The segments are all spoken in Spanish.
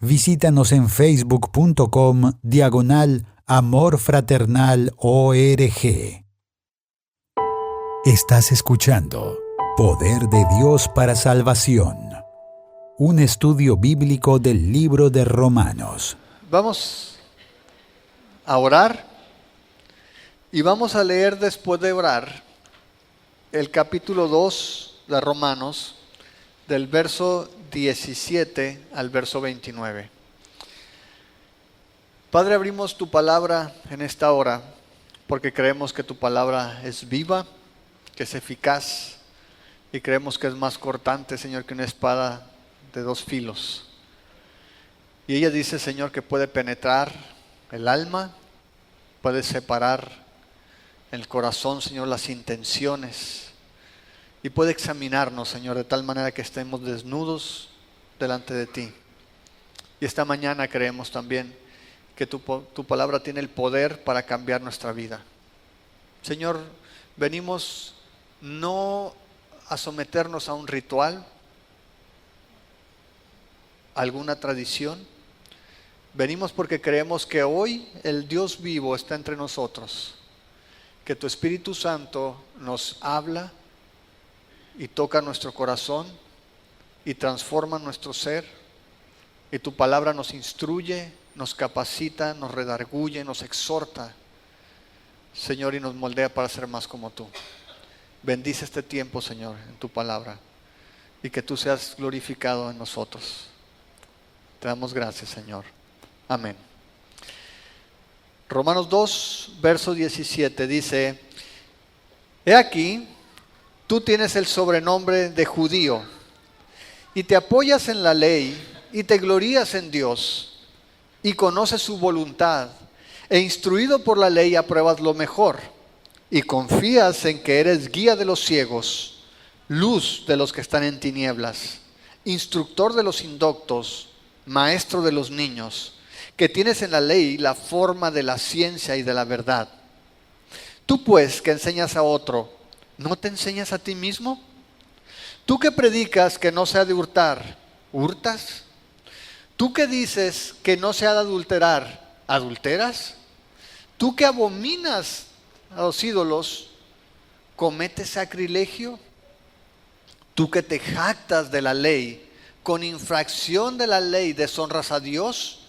Visítanos en facebook.com/amorfraternal.org. Estás escuchando Poder de Dios para Salvación, un estudio bíblico del libro de Romanos. Vamos a orar y vamos a leer después de orar el capítulo 2 de Romanos, del verso 17 al verso 29. Padre, abrimos tu palabra en esta hora porque creemos que tu palabra es viva, que es eficaz y creemos que es más cortante, Señor, que una espada de dos filos. Y ella dice, Señor, que puede penetrar el alma, puede separar el corazón, Señor, las intenciones, y puede examinarnos, Señor, de tal manera que estemos desnudos delante de ti. Y esta mañana creemos también que tu palabra tiene el poder para cambiar nuestra vida. Señor, venimos no a someternos a un ritual, a alguna tradición. Venimos porque creemos que hoy el Dios vivo está entre nosotros, que tu Espíritu Santo nos habla y toca nuestro corazón y transforma nuestro ser, y tu palabra nos instruye, nos capacita, nos redarguye, nos exhorta, Señor, y nos moldea para ser más como tú. Bendice este tiempo, Señor, en tu palabra, y que tú seas glorificado en nosotros. Te damos gracias, Señor. Amén. Romanos 2, verso 17 dice: He aquí, tú tienes el sobrenombre de judío y te apoyas en la ley y te glorías en Dios y conoces su voluntad e instruido por la ley apruebas lo mejor y confías en que eres guía de los ciegos, luz de los que están en tinieblas, instructor de los indoctos, maestro de los niños, que tienes en la ley la forma de la ciencia y de la verdad. Tú pues que enseñas a otro, ¿no te enseñas a ti mismo? Tú que predicas que no se ha de hurtar, ¿hurtas? Tú que dices que no se ha de adulterar, ¿adulteras? Tú que abominas a los ídolos, ¿cometes sacrilegio? Tú que te jactas de la ley, con infracción de la ley deshonras a Dios,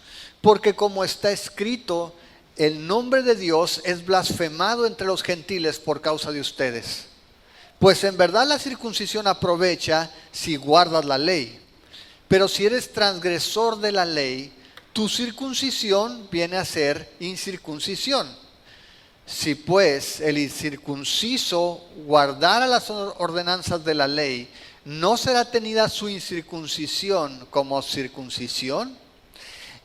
porque como está escrito, el nombre de Dios es blasfemado entre los gentiles por causa de ustedes. Pues en verdad la circuncisión aprovecha si guardas la ley. Pero si eres transgresor de la ley, tu circuncisión viene a ser incircuncisión. Si pues el incircunciso guardara las ordenanzas de la ley, ¿no será tenida su incircuncisión como circuncisión?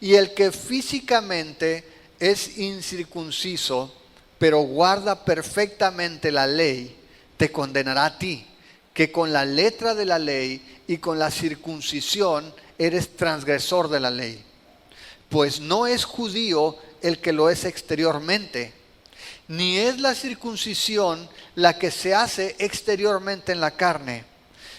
Y el que físicamente es incircunciso, pero guarda perfectamente la ley, te condenará a ti, que con la letra de la ley y con la circuncisión eres transgresor de la ley. Pues no es judío el que lo es exteriormente, ni es la circuncisión la que se hace exteriormente en la carne,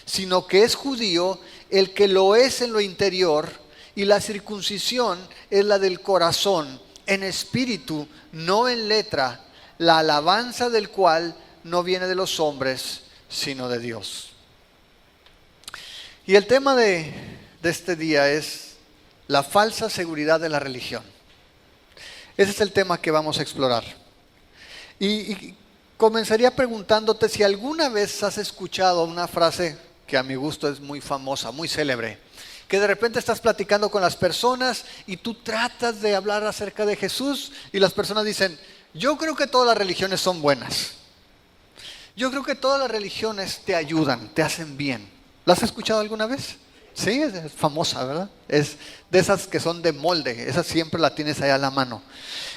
sino que es judío el que lo es en lo interior, y la circuncisión es la del corazón, en espíritu, no en letra, la alabanza del cual no viene de los hombres, sino de Dios. Y el tema de este día es la falsa seguridad de la religión. Ese es el tema que vamos a explorar. Y comenzaría preguntándote si alguna vez has escuchado una frase que a mi gusto es muy famosa, muy célebre, que de repente estás platicando con las personas y tú tratas de hablar acerca de Jesús y las personas dicen: yo creo que todas las religiones son buenas. Yo creo que todas las religiones te ayudan, te hacen bien. ¿La has escuchado alguna vez? Sí, es famosa, ¿verdad? Es de esas que son de molde, esa siempre la tienes ahí a la mano.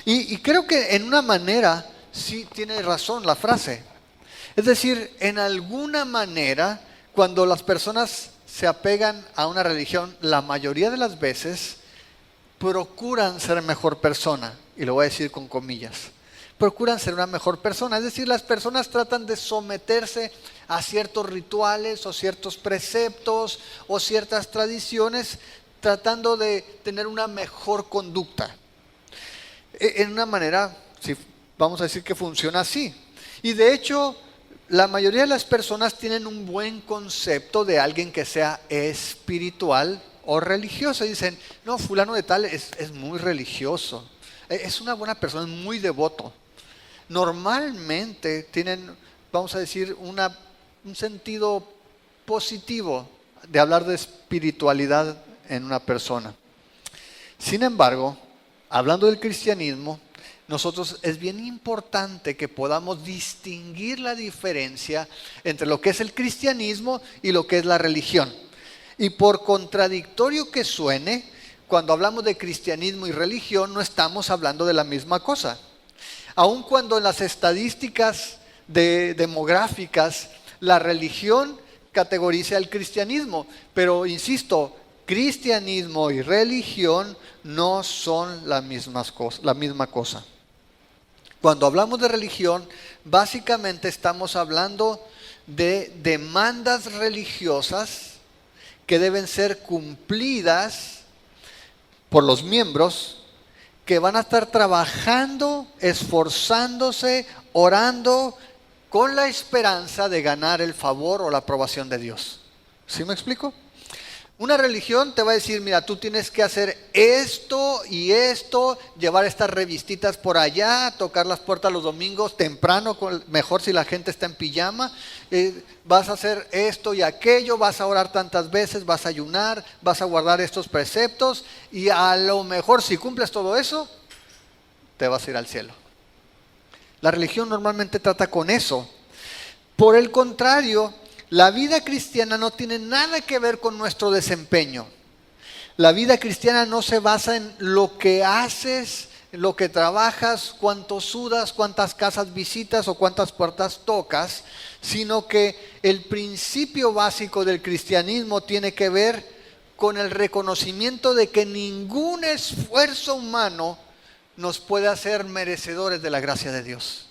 Y creo que en una manera sí tiene razón la frase. Es decir, en alguna manera, cuando las personas se apegan a una religión, la mayoría de las veces procuran ser mejor persona, y lo voy a decir con comillas. Procuran ser una mejor persona, es decir, las personas tratan de someterse a ciertos rituales o ciertos preceptos o ciertas tradiciones tratando de tener una mejor conducta. En una manera, sí, vamos a decir que funciona así. Y de hecho, la mayoría de las personas tienen un buen concepto de alguien que sea espiritual o religioso. Dicen, no, fulano de tal es muy religioso, es una buena persona, es muy devoto. Normalmente tienen, vamos a decir, un sentido positivo de hablar de espiritualidad en una persona. Sin embargo, hablando del cristianismo, nosotros es bien importante que podamos distinguir la diferencia entre lo que es el cristianismo y lo que es la religión. Y por contradictorio que suene, cuando hablamos de cristianismo y religión, no estamos hablando de la misma cosa. Aun cuando en las estadísticas demográficas la religión categoriza el cristianismo, pero insisto, cristianismo y religión no son la misma cosa. Cuando hablamos de religión, básicamente estamos hablando de demandas religiosas que deben ser cumplidas por los miembros, que van a estar trabajando, esforzándose, orando, con la esperanza de ganar el favor o la aprobación de Dios. ¿Sí me explico? Una religión te va a decir, mira, tú tienes que hacer esto y esto, llevar estas revistitas por allá, tocar las puertas los domingos temprano, mejor si la gente está en pijama, vas a hacer esto y aquello, vas a orar tantas veces, vas a ayunar, vas a guardar estos preceptos y a lo mejor si cumples todo eso, te vas a ir al cielo. La religión normalmente trata con eso. Por el contrario, la vida cristiana no tiene nada que ver con nuestro desempeño. La vida cristiana no se basa en lo que haces, en lo que trabajas, cuánto sudas, cuántas casas visitas o cuántas puertas tocas, sino que el principio básico del cristianismo tiene que ver con el reconocimiento de que ningún esfuerzo humano nos puede hacer merecedores de la gracia de Dios.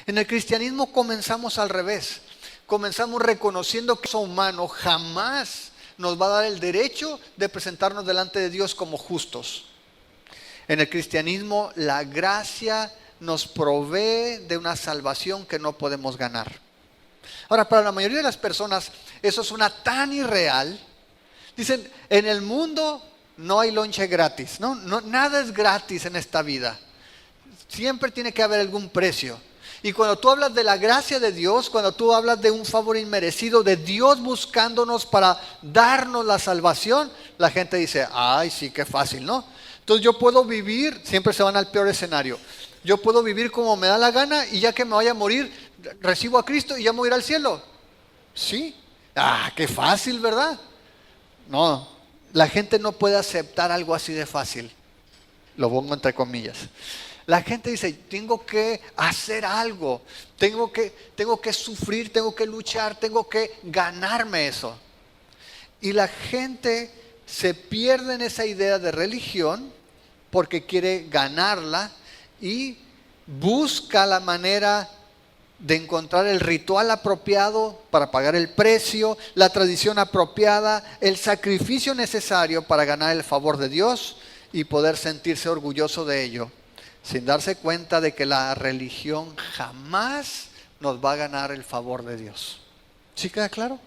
En el cristianismo comenzamos al revés. Comenzamos reconociendo que eso humano jamás nos va a dar el derecho de presentarnos delante de Dios como justos. En el cristianismo la gracia nos provee de una salvación que no podemos ganar. Ahora, para la mayoría de las personas eso suena tan irreal. Dicen, en el mundo no hay lonche gratis, ¿no? Nada es gratis en esta vida. Siempre tiene que haber algún precio. Y cuando tú hablas de la gracia de Dios, cuando tú hablas de un favor inmerecido, de Dios buscándonos para darnos la salvación, la gente dice, ay, sí, qué fácil, ¿no? Entonces yo puedo vivir, siempre se van al peor escenario, yo puedo vivir como me da la gana y ya que me vaya a morir, recibo a Cristo y ya me voy a ir al cielo. Sí, qué fácil, ¿verdad? No, la gente no puede aceptar algo así de fácil. Lo pongo entre comillas. La gente dice, tengo que hacer algo, tengo que sufrir, tengo que luchar, tengo que ganarme eso. Y la gente se pierde en esa idea de religión porque quiere ganarla y busca la manera de encontrar el ritual apropiado para pagar el precio, la tradición apropiada, el sacrificio necesario para ganar el favor de Dios y poder sentirse orgulloso de ello, sin darse cuenta de que la religión jamás nos va a ganar el favor de Dios. ¿Sí queda claro?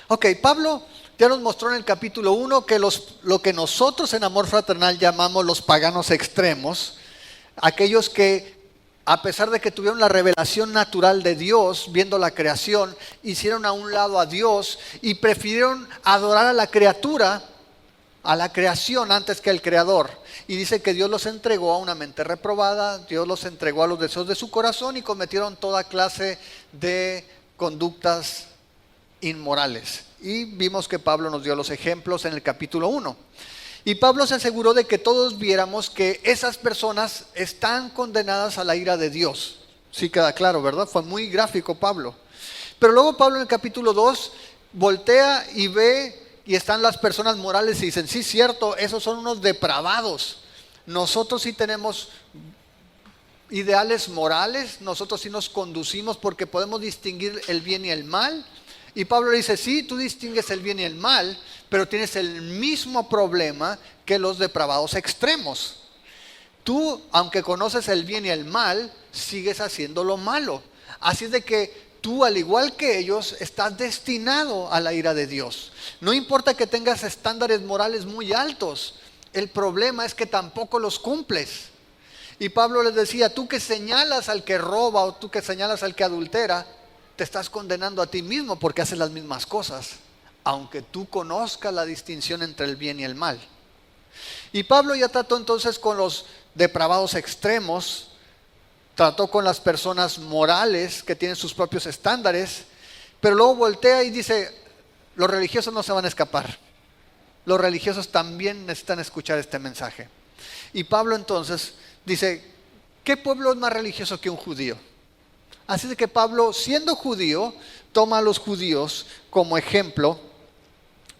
Ok, Pablo ya nos mostró en el capítulo 1 que lo que nosotros en Amor Fraternal llamamos los paganos extremos, aquellos que a pesar de que tuvieron la revelación natural de Dios, viendo la creación, hicieron a un lado a Dios y prefirieron adorar a la criatura, a la creación antes que al Creador. Y dice que Dios los entregó a una mente reprobada, Dios los entregó a los deseos de su corazón y cometieron toda clase de conductas inmorales. Y vimos que Pablo nos dio los ejemplos en el capítulo 1. Y Pablo se aseguró de que todos viéramos que esas personas están condenadas a la ira de Dios. Sí queda claro, ¿verdad? Fue muy gráfico Pablo. Pero luego Pablo en el capítulo 2 voltea y ve y están las personas morales y dicen, sí, cierto, esos son unos depravados. Nosotros sí tenemos ideales morales, nosotros sí nos conducimos porque podemos distinguir el bien y el mal. Y Pablo le dice, sí, tú distingues el bien y el mal, pero tienes el mismo problema que los depravados extremos. Tú, aunque conoces el bien y el mal, sigues haciendo lo malo. Así es de que tú, al igual que ellos, estás destinado a la ira de Dios. No importa que tengas estándares morales muy altos, el problema es que tampoco los cumples. Y Pablo les decía, tú que señalas al que roba o tú que señalas al que adultera, te estás condenando a ti mismo porque haces las mismas cosas, aunque tú conozcas la distinción entre el bien y el mal. Y Pablo ya trató entonces con los depravados extremos, trató con las personas morales que tienen sus propios estándares, pero luego voltea y dice, los religiosos no se van a escapar. Los religiosos también necesitan escuchar este mensaje. Y Pablo entonces dice, ¿qué pueblo es más religioso que un judío? Así de que Pablo, siendo judío, toma a los judíos como ejemplo,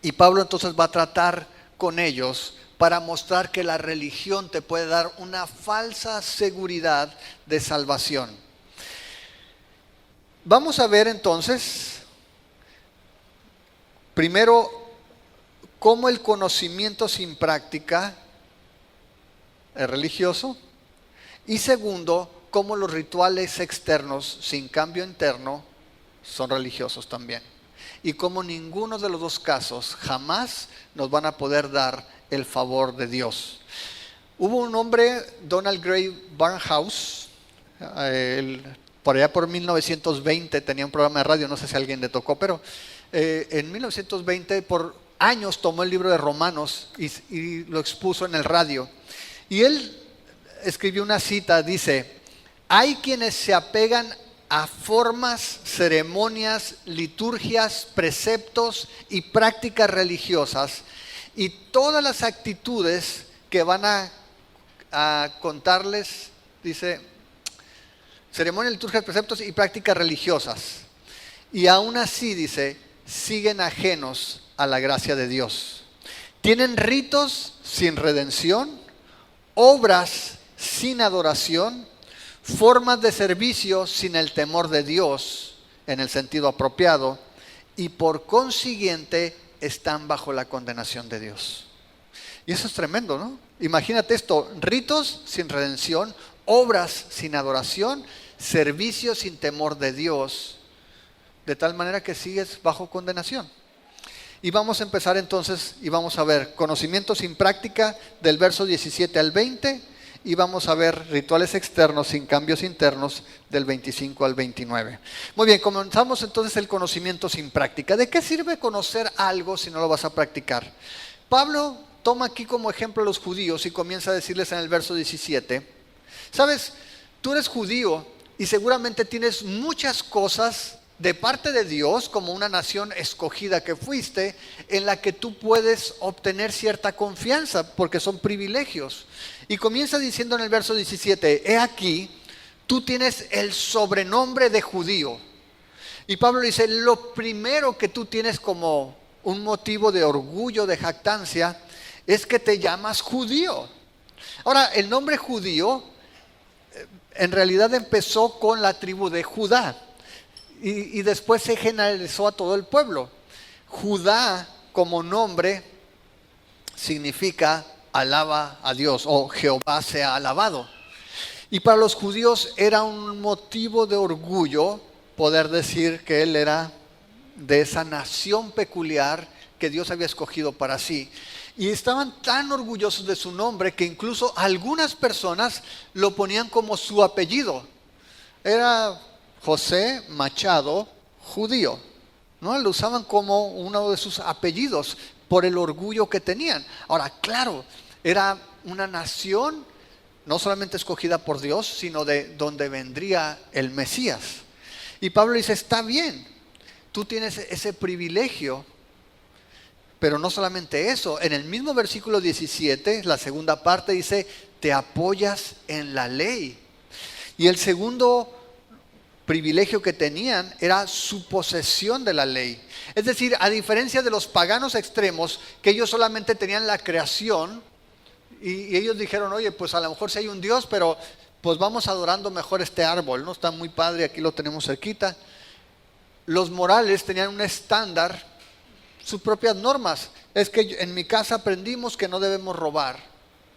y Pablo entonces va a tratar con ellos para mostrar que la religión te puede dar una falsa seguridad de salvación. Vamos a ver entonces, primero, cómo el conocimiento sin práctica es religioso, y segundo, cómo los rituales externos sin cambio interno son religiosos también, y cómo ninguno de los dos casos jamás nos van a poder dar el favor de Dios. Hubo un hombre, Donald Gray Barnhouse, por allá por 1920 tenía un programa de radio, no sé si a alguien le tocó, pero en 1920 por años tomó el libro de Romanos y lo expuso en el radio. Y él escribió una cita, dice, hay quienes se apegan a formas, ceremonias, liturgias, preceptos y prácticas religiosas, y todas las actitudes que van a contarles, dice, ceremonias, liturgias, preceptos y prácticas religiosas. Y aún así, dice, siguen ajenos a la gracia de Dios. Tienen ritos sin redención, obras sin adoración, formas de servicio sin el temor de Dios en el sentido apropiado, y por consiguiente están bajo la condenación de Dios. Y eso es tremendo, ¿no? Imagínate esto, ritos sin redención, obras sin adoración, servicio sin temor de Dios, de tal manera que sigues bajo condenación. Y vamos a empezar entonces y vamos a ver conocimiento sin práctica del verso 17 al 20, y vamos a ver rituales externos sin cambios internos del 25 al 29. Muy bien, comenzamos entonces el conocimiento sin práctica. ¿De qué sirve conocer algo si no lo vas a practicar? Pablo toma aquí como ejemplo a los judíos y comienza a decirles en el verso 17, ¿sabes? Tú eres judío y seguramente tienes muchas cosas de parte de Dios, como una nación escogida que fuiste, en la que tú puedes obtener cierta confianza, porque son privilegios. Y comienza diciendo en el verso 17, he aquí, tú tienes el sobrenombre de judío. Y Pablo dice, lo primero que tú tienes como un motivo de orgullo, de jactancia, es que te llamas judío. Ahora, el nombre judío en realidad empezó con la tribu de Judá. Y después se generalizó a todo el pueblo. Judá como nombre significa alaba a Dios, o Jehová sea alabado. Y para los judíos era un motivo de orgullo poder decir que él era de esa nación peculiar que Dios había escogido para sí. Y estaban tan orgullosos de su nombre que incluso algunas personas lo ponían como su apellido. Era José Machado judío, ¿no? Lo usaban como uno de sus apellidos por el orgullo que tenían. Ahora, claro, era una nación no solamente escogida por Dios, sino de donde vendría el Mesías. Y Pablo dice, está bien, tú tienes ese privilegio, pero no solamente eso. En el mismo versículo 17, la segunda parte dice, te apoyas en la ley. Y el segundo privilegio que tenían era su posesión de la ley. Es decir, a diferencia de los paganos extremos, que ellos solamente tenían la creación, y ellos dijeron, oye, pues a lo mejor sí hay un Dios, pero pues vamos adorando mejor este árbol, ¿no? Está muy padre, aquí lo tenemos cerquita. Los morales tenían un estándar, sus propias normas, es que en mi casa aprendimos que no debemos robar.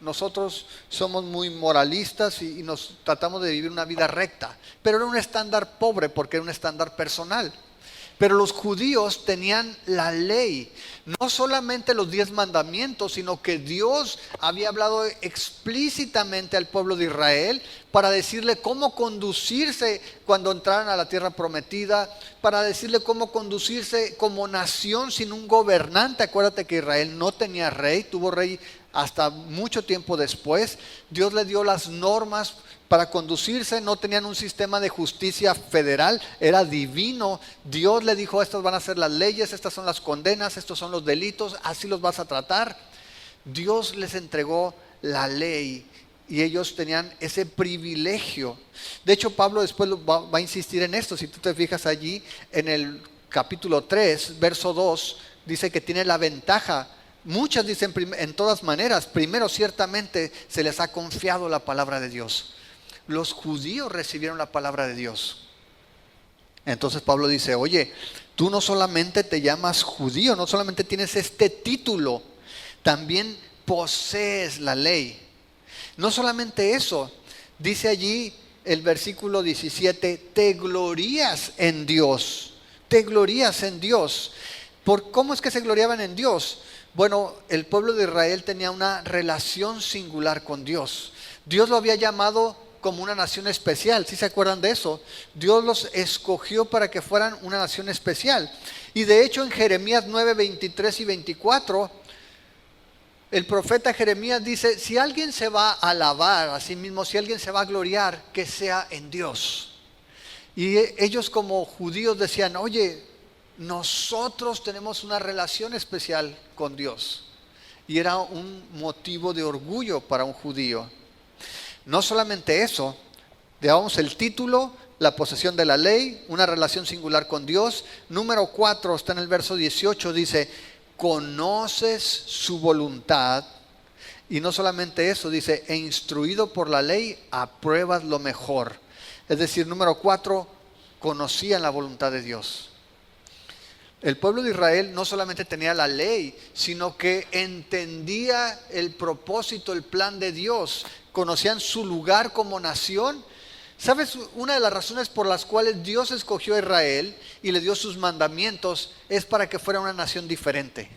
Nosotros somos muy moralistas y nos tratamos de vivir una vida recta. Pero era un estándar pobre porque era un estándar personal. Pero los judíos tenían la ley, no solamente los 10 mandamientos, sino que Dios había hablado explícitamente al pueblo de Israel para decirle cómo conducirse cuando entraran a la tierra prometida, para decirle cómo conducirse como nación sin un gobernante. Acuérdate que Israel no tenía rey, tuvo rey hasta mucho tiempo después. Dios le dio las normas para conducirse, no tenían un sistema de justicia federal, era divino. Dios le dijo, estas van a ser las leyes, estas son las condenas, estos son los delitos, así los vas a tratar. Dios les entregó la ley y ellos tenían ese privilegio. De hecho, Pablo después va a insistir en esto. Si tú te fijas allí en el capítulo 3, verso 2, dice que tiene la ventaja. Muchas dicen en todas maneras, primero ciertamente se les ha confiado la palabra de Dios. Los judíos recibieron la palabra de Dios. Entonces Pablo dice, oye, tú no solamente te llamas judío, no solamente tienes este título, también posees la ley. No solamente eso, dice allí el versículo 17, te glorías en Dios, te glorías en Dios. ¿Cómo es que se gloriaban en Dios? Bueno, el pueblo de Israel tenía una relación singular con Dios. Dios lo había llamado como una nación especial. ¿Sí se acuerdan de eso? Dios los escogió para que fueran una nación especial. Y de hecho en Jeremías 9, 23 y 24, el profeta Jeremías dice, si alguien se va a alabar a sí mismo, si alguien se va a gloriar, que sea en Dios. Y ellos como judíos decían, oye, nosotros tenemos una relación especial con Dios. Y era un motivo de orgullo para un judío. No solamente eso, digamos el título, la posesión de la ley, una relación singular con Dios. Número 4, está en el verso 18, dice, conoces su voluntad. Y no solamente eso, dice, e instruido por la ley, apruebas lo mejor. Es decir, número 4, conocían la voluntad de Dios. El pueblo de Israel no solamente tenía la ley, sino que entendía el propósito, el plan de Dios. Conocían su lugar como nación. ¿Sabes? Una de las razones por las cuales Dios escogió a Israel y le dio sus mandamientos es para que fuera una nación diferente.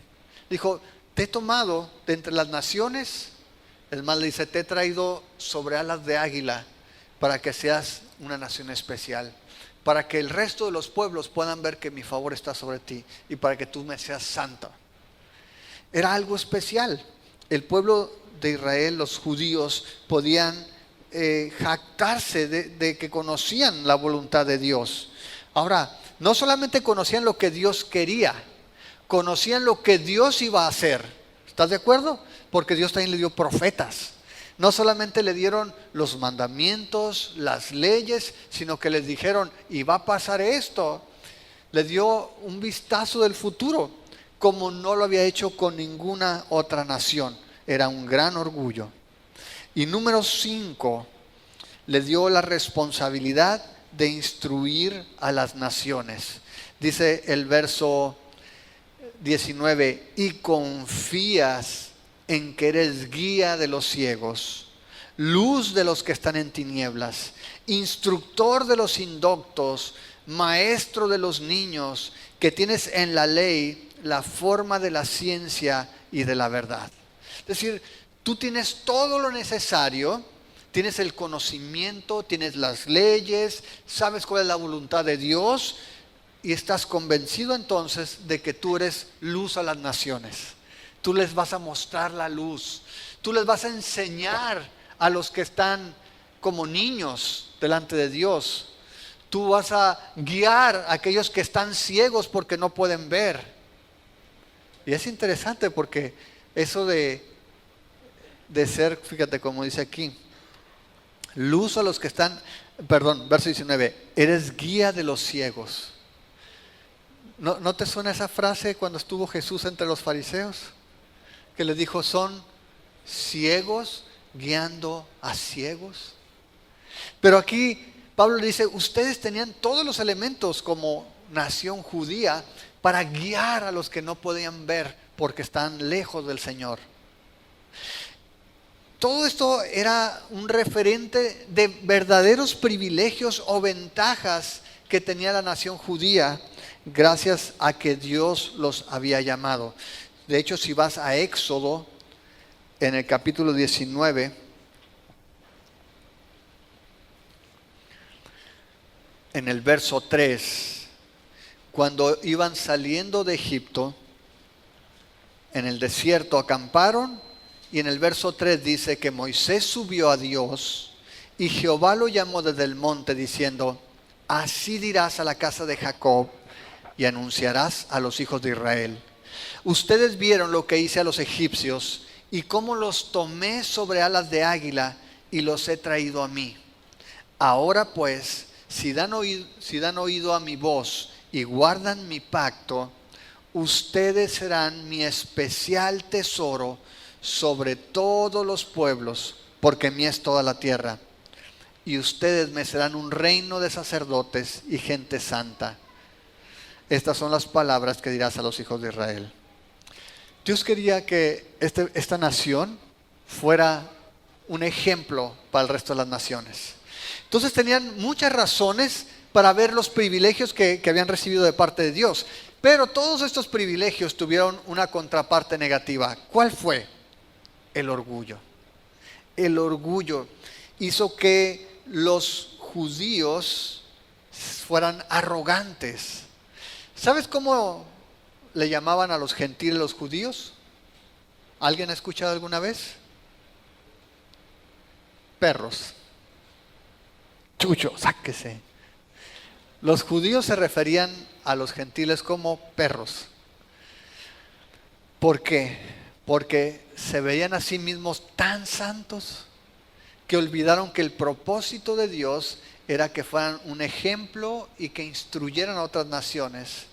Dijo, te he tomado de entre las naciones, es más, le dice, te he traído sobre alas de águila para que seas una nación especial. Para que el resto de los pueblos puedan ver que mi favor está sobre ti y para que tú me seas santa. Era algo especial. El pueblo de Israel, los judíos, podían jactarse de que conocían la voluntad de Dios. Ahora, no solamente conocían lo que Dios quería, conocían lo que Dios iba a hacer. ¿Estás de acuerdo? Porque Dios también le dio profetas. No solamente le dieron los mandamientos, las leyes, sino que les dijeron, y va a pasar esto. Le dio un vistazo del futuro, como no lo había hecho con ninguna otra nación. Era un gran orgullo. Y número 5, le dio la responsabilidad de instruir a las naciones. Dice el verso 19, y confías en que eres guía de los ciegos, luz de los que están en tinieblas, instructor de los indoctos, maestro de los niños, que tienes en la ley la forma de la ciencia y de la verdad. Es decir, tú tienes todo lo necesario, tienes el conocimiento, tienes las leyes, sabes cuál es la voluntad de Dios y estás convencido entonces de que tú eres luz a las naciones. Tú les vas a mostrar la luz. Tú les vas a enseñar a los que están como niños delante de Dios. Tú vas a guiar a aquellos que están ciegos porque no pueden ver. Y es interesante porque eso de ser, fíjate como dice aquí, luz a los que están, verso 19, eres guía de los ciegos. ¿No te suena esa frase cuando estuvo Jesús entre los fariseos? Que les dijo, son ciegos guiando a ciegos. Pero aquí Pablo le dice, ustedes tenían todos los elementos como nación judía para guiar a los que no podían ver porque están lejos del Señor. Todo esto era un referente de verdaderos privilegios o ventajas que tenía la nación judía gracias a que Dios los había llamado. De hecho, si vas a Éxodo, en el capítulo 19, en el verso 3, cuando iban saliendo de Egipto, en el desierto acamparon, y en el verso 3 dice que Moisés subió a Dios y Jehová lo llamó desde el monte diciendo: así dirás a la casa de Jacob y anunciarás a los hijos de Israel: ustedes vieron lo que hice a los egipcios y cómo los tomé sobre alas de águila y los he traído a mí. Ahora pues, si dan oído a mi voz y guardan mi pacto, ustedes serán mi especial tesoro sobre todos los pueblos, porque mía es toda la tierra. Y ustedes me serán un reino de sacerdotes y gente santa. Estas son las palabras que dirás a los hijos de Israel. Dios quería que esta nación fuera un ejemplo para el resto de las naciones. Entonces tenían muchas razones para ver los privilegios que habían recibido de parte de Dios. Pero todos estos privilegios tuvieron una contraparte negativa. ¿Cuál fue? El orgullo. El orgullo hizo que los judíos fueran arrogantes. ¿Sabes cómo le llamaban a los gentiles los judíos? ¿Alguien ha escuchado alguna vez? Perros. Chucho, sáquese. Los judíos se referían a los gentiles como perros. ¿Por qué? Porque se veían a sí mismos tan santos que olvidaron que el propósito de Dios era que fueran un ejemplo y que instruyeran a otras naciones,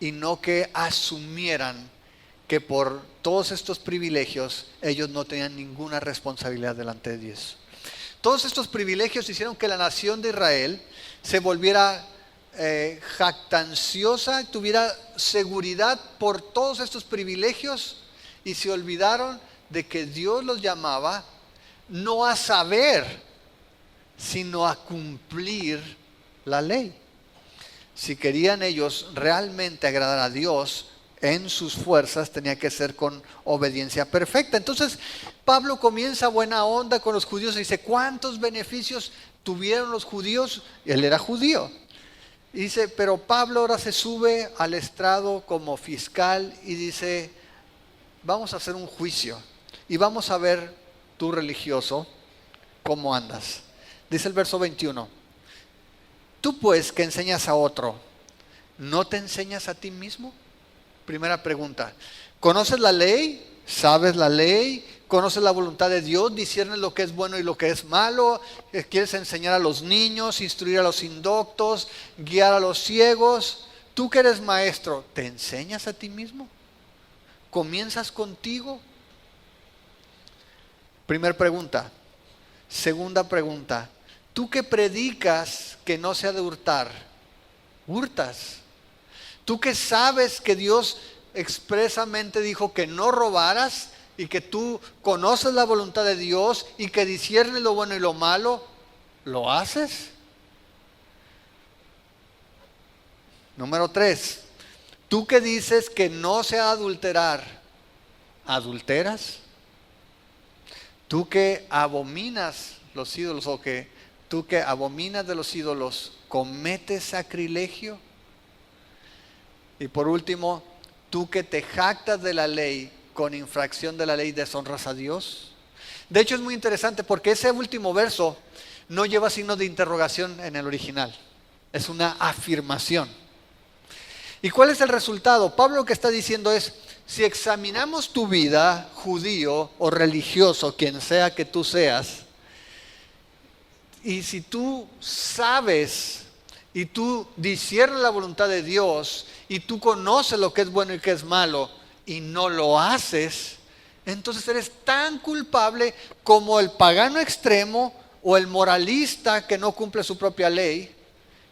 y no que asumieran que por todos estos privilegios ellos no tenían ninguna responsabilidad delante de Dios. Todos estos privilegios hicieron que la nación de Israel se volviera jactanciosa, tuviera seguridad por todos estos privilegios, y se olvidaron de que Dios los llamaba no a saber, sino a cumplir la ley. Si querían ellos realmente agradar a Dios en sus fuerzas, tenía que ser con obediencia perfecta. Entonces Pablo comienza buena onda con los judíos y dice: ¿cuántos beneficios tuvieron los judíos? Él era judío. Y dice, pero Pablo ahora se sube al estrado como fiscal y dice: vamos a hacer un juicio y vamos a ver, tú religioso, cómo andas. Dice el verso 21: tú pues que enseñas a otro, ¿no te enseñas a ti mismo? Primera pregunta. ¿Conoces la ley? ¿Sabes la ley? ¿Conoces la voluntad de Dios? ¿Disciernes lo que es bueno y lo que es malo? ¿Quieres enseñar a los niños, instruir a los indoctos, guiar a los ciegos? Tú que eres maestro, ¿te enseñas a ti mismo? ¿Comienzas contigo? Primera pregunta. Segunda pregunta. Tú que predicas que no se ha de hurtar, ¿hurtas? Tú que sabes que Dios expresamente dijo que no robaras y que tú conoces la voluntad de Dios y que disciernes lo bueno y lo malo, ¿lo haces? Número 3. Tú que dices que no se ha de adulterar, ¿adulteras? Tú que abominas los ídolos, o que tú que abominas de los ídolos, ¿cometes sacrilegio? Y por último, tú que te jactas de la ley, con infracción de la ley deshonras a Dios. De hecho es muy interesante porque ese último verso no lleva signos de interrogación en el original, es una afirmación. ¿Y cuál es el resultado? Pablo lo que está diciendo es: si examinamos tu vida, judío o religioso, quien sea que tú seas, y si tú sabes y tú disciernes la voluntad de Dios y tú conoces lo que es bueno y que es malo y no lo haces, entonces eres tan culpable como el pagano extremo o el moralista que no cumple su propia ley,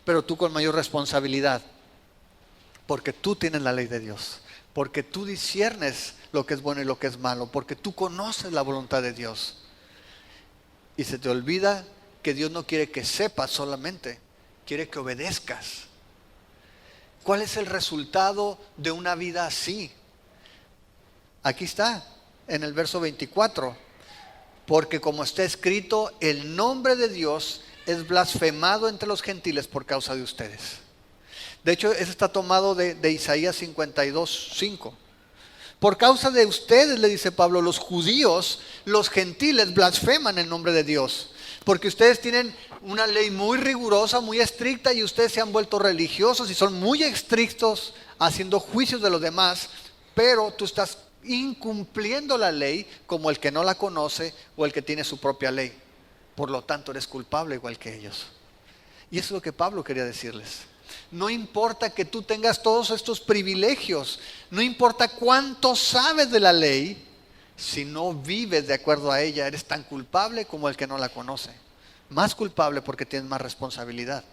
pero tú con mayor responsabilidad, porque tú tienes la ley de Dios, porque tú disciernes lo que es bueno y lo que es malo, porque tú conoces la voluntad de Dios. Y se te olvida que Dios no quiere que sepas solamente, quiere que obedezcas. ¿Cuál es el resultado de una vida así? Aquí está, en el verso 24. Porque como está escrito, el nombre de Dios es blasfemado entre los gentiles por causa de ustedes. De hecho, eso está tomado de Isaías 52:5. Por causa de ustedes, le dice Pablo, los judíos, los gentiles blasfeman el nombre de Dios. Porque ustedes tienen una ley muy rigurosa, muy estricta, y ustedes se han vuelto religiosos y son muy estrictos haciendo juicios de los demás, pero tú estás incumpliendo la ley como el que no la conoce o el que tiene su propia ley. Por lo tanto, eres culpable igual que ellos. Y eso es lo que Pablo quería decirles. No importa que tú tengas todos estos privilegios, no importa cuánto sabes de la ley, si no vives de acuerdo a ella, eres tan culpable como el que no la conoce. Más culpable porque tienes más responsabilidad.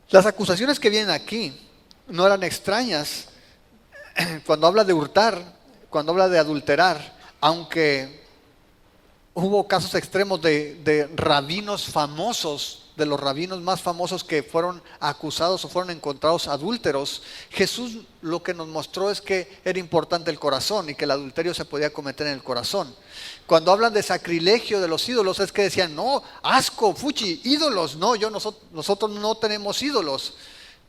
Las acusaciones que vienen aquí no eran extrañas. Cuando habla de hurtar, cuando habla de adulterar, aunque hubo casos extremos de rabinos famosos, de los rabinos más famosos que fueron acusados o fueron encontrados adúlteros, Jesús lo que nos mostró es que era importante el corazón y que el adulterio se podía cometer en el corazón. Cuando hablan de sacrilegio de los ídolos, es que decían, no, asco, fuchi, ídolos, no, nosotros no tenemos ídolos.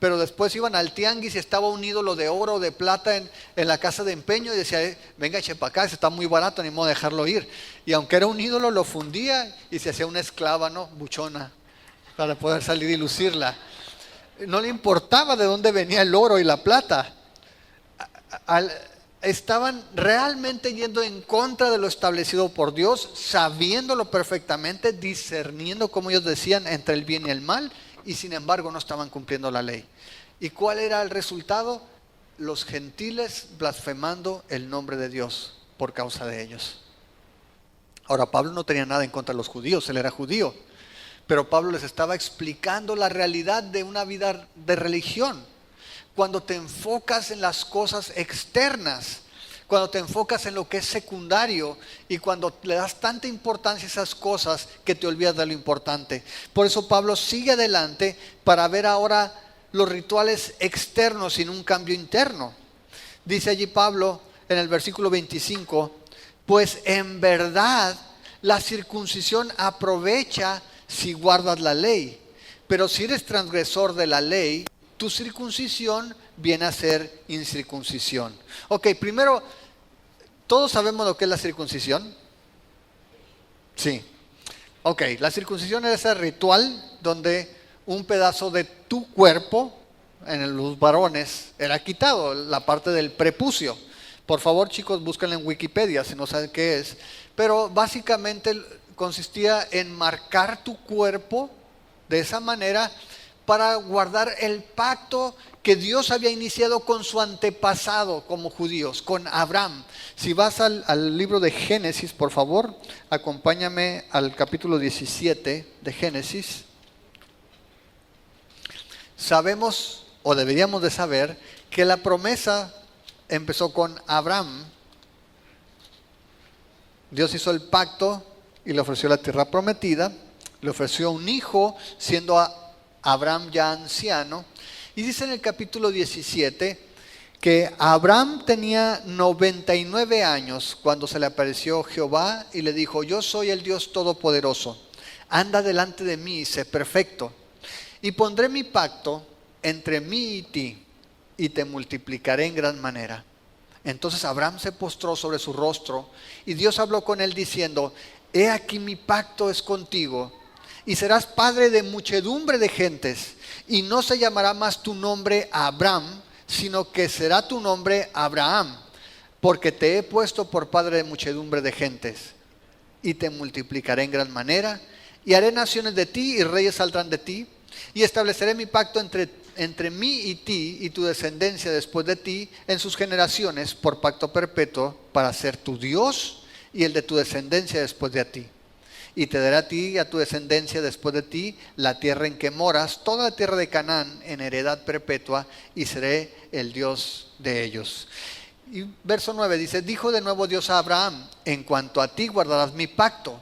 Pero después iban al tianguis y estaba un ídolo de oro o de plata en la casa de empeño y decía, venga, eche para acá, está muy barato, ni modo de dejarlo ir. Y aunque era un ídolo, lo fundía y se hacía una esclava, ¿no? Buchona, para poder salir y lucirla. No le importaba de dónde venía el oro y la plata. Estaban realmente yendo en contra de lo establecido por Dios, sabiéndolo perfectamente, discerniendo, como ellos decían, entre el bien y el mal, y sin embargo no estaban cumpliendo la ley. ¿Y cuál era el resultado? Los gentiles blasfemando el nombre de Dios por causa de ellos. Ahora, Pablo no tenía nada en contra de los judíos, él era judío, pero Pablo les estaba explicando la realidad de una vida de religión. Cuando te enfocas en las cosas externas, cuando te enfocas en lo que es secundario y cuando le das tanta importancia a esas cosas que te olvidas de lo importante. Por eso Pablo sigue adelante para ver ahora los rituales externos sin un cambio interno. Dice allí Pablo en el versículo 25, pues en verdad la circuncisión aprovecha si guardas la ley, pero si eres transgresor de la ley, tu circuncisión viene a ser incircuncisión. Ok, primero, ¿todos sabemos lo que es la circuncisión? Sí. Ok, la circuncisión es ese ritual donde un pedazo de tu cuerpo, en los varones, era quitado, la parte del prepucio. Por favor, chicos, búsquenlo en Wikipedia si no saben qué es. Pero básicamente consistía en marcar tu cuerpo de esa manera para guardar el pacto que Dios había iniciado con su antepasado como judíos, con Abraham. Si vas al libro de Génesis, por favor, acompáñame al capítulo 17 de Génesis. Sabemos, o deberíamos de saber, que la promesa empezó con Abraham. Dios hizo el pacto y le ofreció la tierra prometida, le ofreció un hijo siendo Abraham ya anciano, y dice en el capítulo 17 que Abraham tenía 99 años cuando se le apareció Jehová y le dijo, yo soy el Dios Todopoderoso, anda delante de mí y sé perfecto, y pondré mi pacto entre mí y ti, y te multiplicaré en gran manera. Entonces Abraham se postró sobre su rostro, y Dios habló con él diciendo, he aquí mi pacto es contigo, y serás padre de muchedumbre de gentes, y no se llamará más tu nombre Abraham, sino que será tu nombre Abraham, porque te he puesto por padre de muchedumbre de gentes, y te multiplicaré en gran manera, y haré naciones de ti, y reyes saldrán de ti, y estableceré mi pacto entre mí y ti, y tu descendencia después de ti, en sus generaciones, por pacto perpetuo, para ser tu Dios, y el de tu descendencia después de ti. y te daré a ti y a tu descendencia después de ti la tierra en que moras, toda la tierra de Canaán en heredad perpetua, y seré el Dios de ellos. Y verso 9 dice, dijo de nuevo Dios a Abraham, en cuanto a ti guardarás mi pacto,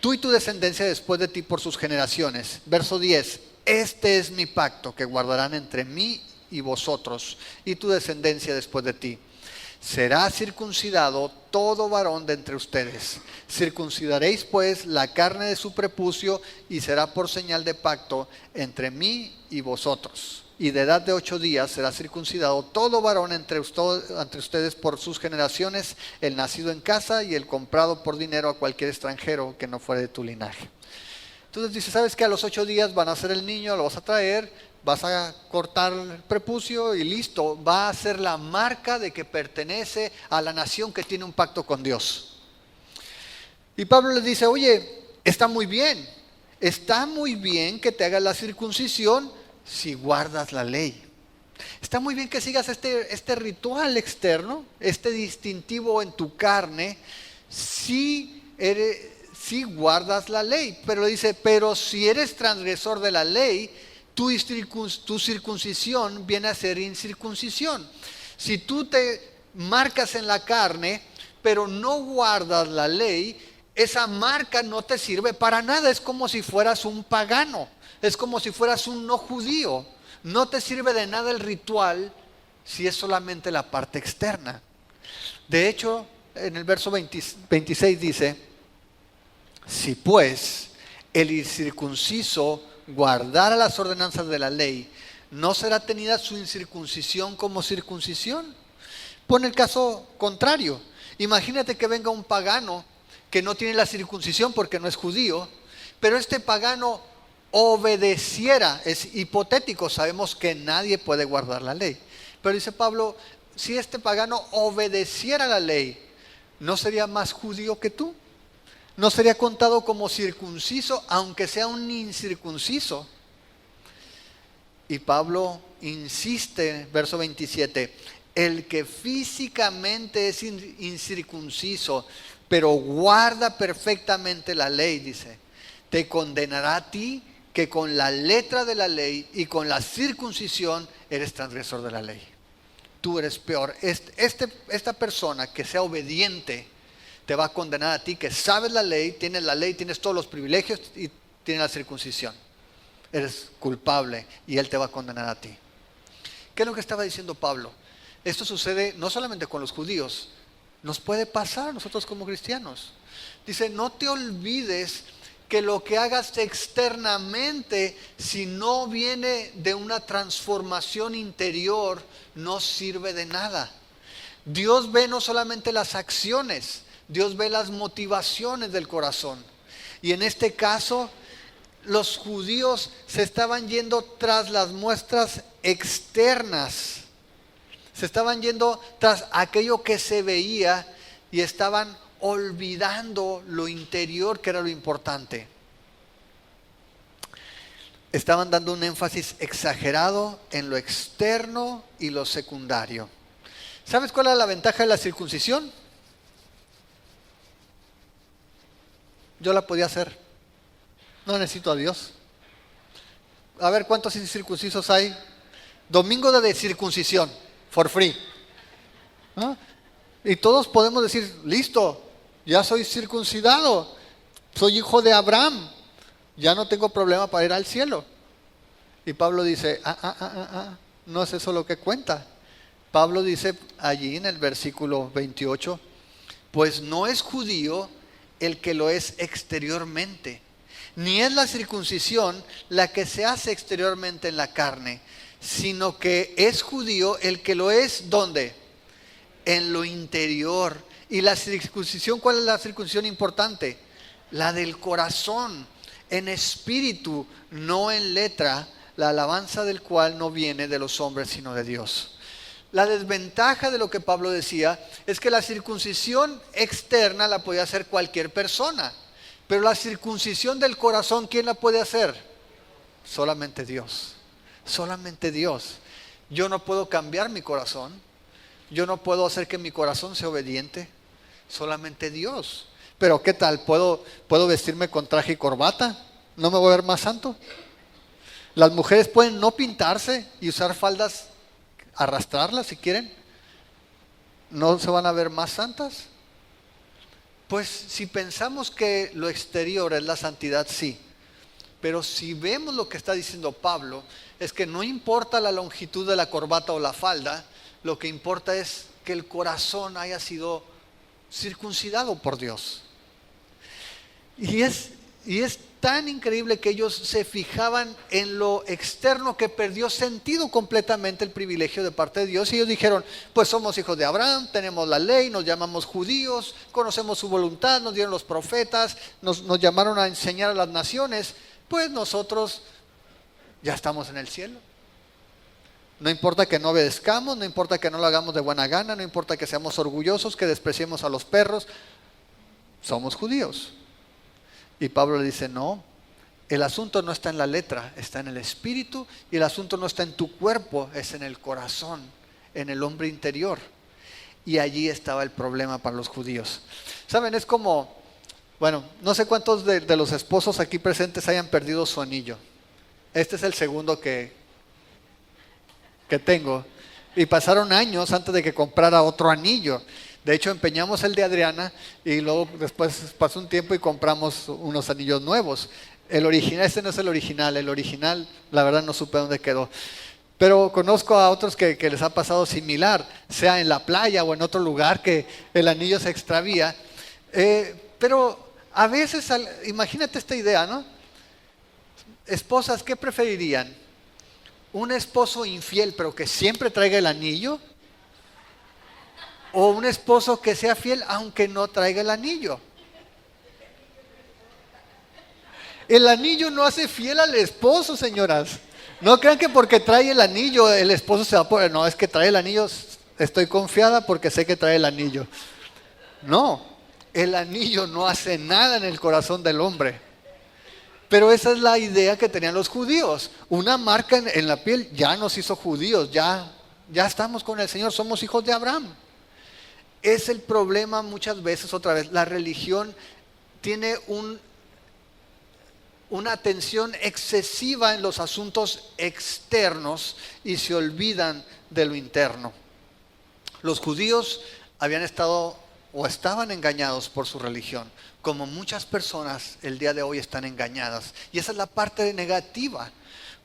tú y tu descendencia después de ti por sus generaciones. Verso 10, este es mi pacto que guardarán entre mí y vosotros y tu descendencia después de ti. Será circuncidado todo varón de entre ustedes. Circuncidaréis pues la carne de su prepucio y será por señal de pacto entre mí y vosotros. Y de edad de 8 días será circuncidado todo varón entre ustedes por sus generaciones, el nacido en casa y el comprado por dinero a cualquier extranjero que no fuera de tu linaje. Entonces dice, ¿sabes qué? A los 8 días van a hacer el niño, lo vas a traer, vas a cortar el prepucio y listo, va a ser la marca de que pertenece a la nación que tiene un pacto con Dios. Y Pablo les dice, oye, está muy bien que te hagas la circuncisión si guardas la ley. Está muy bien que sigas este ritual externo, este distintivo en tu carne, si guardas la ley. Pero dice, pero si eres transgresor de la ley, tu circuncisión viene a ser incircuncisión. Si tú te marcas en la carne, pero no guardas la ley, esa marca no te sirve para nada. Es como si fueras un pagano, es como si fueras un no judío. No te sirve de nada el ritual si es solamente la parte externa. De hecho, en el verso 26 dice, si pues el incircunciso guardara las ordenanzas de la ley, ¿no será tenida su incircuncisión como circuncisión? Pon el caso contrario. Imagínate que venga un pagano que no tiene la circuncisión porque no es judío, pero este pagano obedeciera. Es hipotético, sabemos que nadie puede guardar la ley, pero dice Pablo, si este pagano obedeciera la ley, ¿no sería más judío que tú? ¿No sería contado como circunciso aunque sea un incircunciso? Y Pablo insiste, verso 27, el que físicamente es incircunciso, pero guarda perfectamente la ley, dice, te condenará a ti que con la letra de la ley y con la circuncisión eres transgresor de la ley. Tú eres peor. Esta persona que sea obediente te va a condenar a ti, que sabes la ley, tienes todos los privilegios y tienes la circuncisión. Eres culpable y él te va a condenar a ti. ¿Qué es lo que estaba diciendo Pablo? Esto sucede no solamente con los judíos, nos puede pasar a nosotros como cristianos. Dice, no te olvides que lo que hagas externamente, si no viene de una transformación interior, no sirve de nada. Dios ve no solamente las acciones, Dios ve las motivaciones del corazón. Y en este caso, los judíos se estaban yendo tras las muestras externas. Se estaban yendo tras aquello que se veía y estaban olvidando lo interior, que era lo importante. Estaban dando un énfasis exagerado en lo externo y lo secundario. ¿Sabes cuál es la ventaja de la circuncisión? Yo la podía hacer. No necesito a Dios. A ver cuántos incircuncisos hay. Domingo de circuncisión, for free. ¿No? Y todos podemos decir, listo, ya soy circuncidado, soy hijo de Abraham, ya no tengo problema para ir al cielo. Y Pablo dice, no es eso lo que cuenta. Pablo dice allí en el versículo 28, pues no es judío el que lo es exteriormente, ni es la circuncisión la que se hace exteriormente en la carne, sino que es judío el que lo es, ¿dónde? En lo interior. Y la circuncisión, ¿cuál es la circuncisión importante? La del corazón, en espíritu, no en letra, la alabanza del cual no viene de los hombres sino de Dios. La desventaja de lo que Pablo decía es que la circuncisión externa la podía hacer cualquier persona, pero la circuncisión del corazón, ¿quién la puede hacer? Solamente Dios. Solamente Dios. Yo no puedo cambiar mi corazón. Yo no puedo hacer que mi corazón sea obediente. Solamente Dios. Pero ¿qué tal? ¿Puedo vestirme con traje y corbata? ¿No me voy a ver más santo? Las mujeres pueden no pintarse y usar faldas, arrastrarlas si quieren. ¿No se van a ver más santas? Pues si pensamos que lo exterior es la santidad, sí. Pero si vemos lo que está diciendo Pablo, es que no importa la longitud de la corbata o la falda, lo que importa es que el corazón haya sido circuncidado por Dios. Y es tan increíble que ellos se fijaban en lo externo que perdió sentido completamente el privilegio de parte de Dios. Y ellos dijeron, pues somos hijos de Abraham, tenemos la ley, nos llamamos judíos, conocemos su voluntad, nos dieron los profetas, nos llamaron a enseñar a las naciones, pues nosotros ya estamos en el cielo. No importa que no obedezcamos, no importa que no lo hagamos de buena gana, no importa que seamos orgullosos, que despreciemos a los perros, somos judíos. Y Pablo le dice, no, el asunto no está en la letra, está en el espíritu, y el asunto no está en tu cuerpo, es en el corazón, en el hombre interior. Y allí estaba el problema para los judíos. ¿Saben? Es como, bueno, no sé cuántos de los esposos aquí presentes hayan perdido su anillo. Este es el segundo que tengo. Y pasaron años antes de que comprara otro anillo. De hecho, empeñamos el de Adriana y luego después pasó un tiempo y compramos unos anillos nuevos. El original, este no es el original, la verdad no supe dónde quedó. Pero conozco a otros que les ha pasado similar, sea en la playa o en otro lugar que el anillo se extravía. Pero a veces, imagínate esta idea, ¿no? Esposas, ¿qué preferirían? ¿Un esposo infiel pero que siempre traiga el anillo? ¿O un esposo que sea fiel aunque no traiga el anillo? El anillo no hace fiel al esposo, señoras. No crean que porque trae el anillo el esposo se va a poner. No, es que trae el anillo, estoy confiada porque sé que trae el anillo. No, el anillo no hace nada en el corazón del hombre. Pero esa es la idea que tenían los judíos. Una marca en la piel ya nos hizo judíos, ya estamos con el Señor, somos hijos de Abraham. Es el problema muchas veces, otra vez, la religión tiene una atención excesiva en los asuntos externos y se olvidan de lo interno. Los judíos habían estado o estaban engañados por su religión, como muchas personas el día de hoy están engañadas. Y esa es la parte negativa.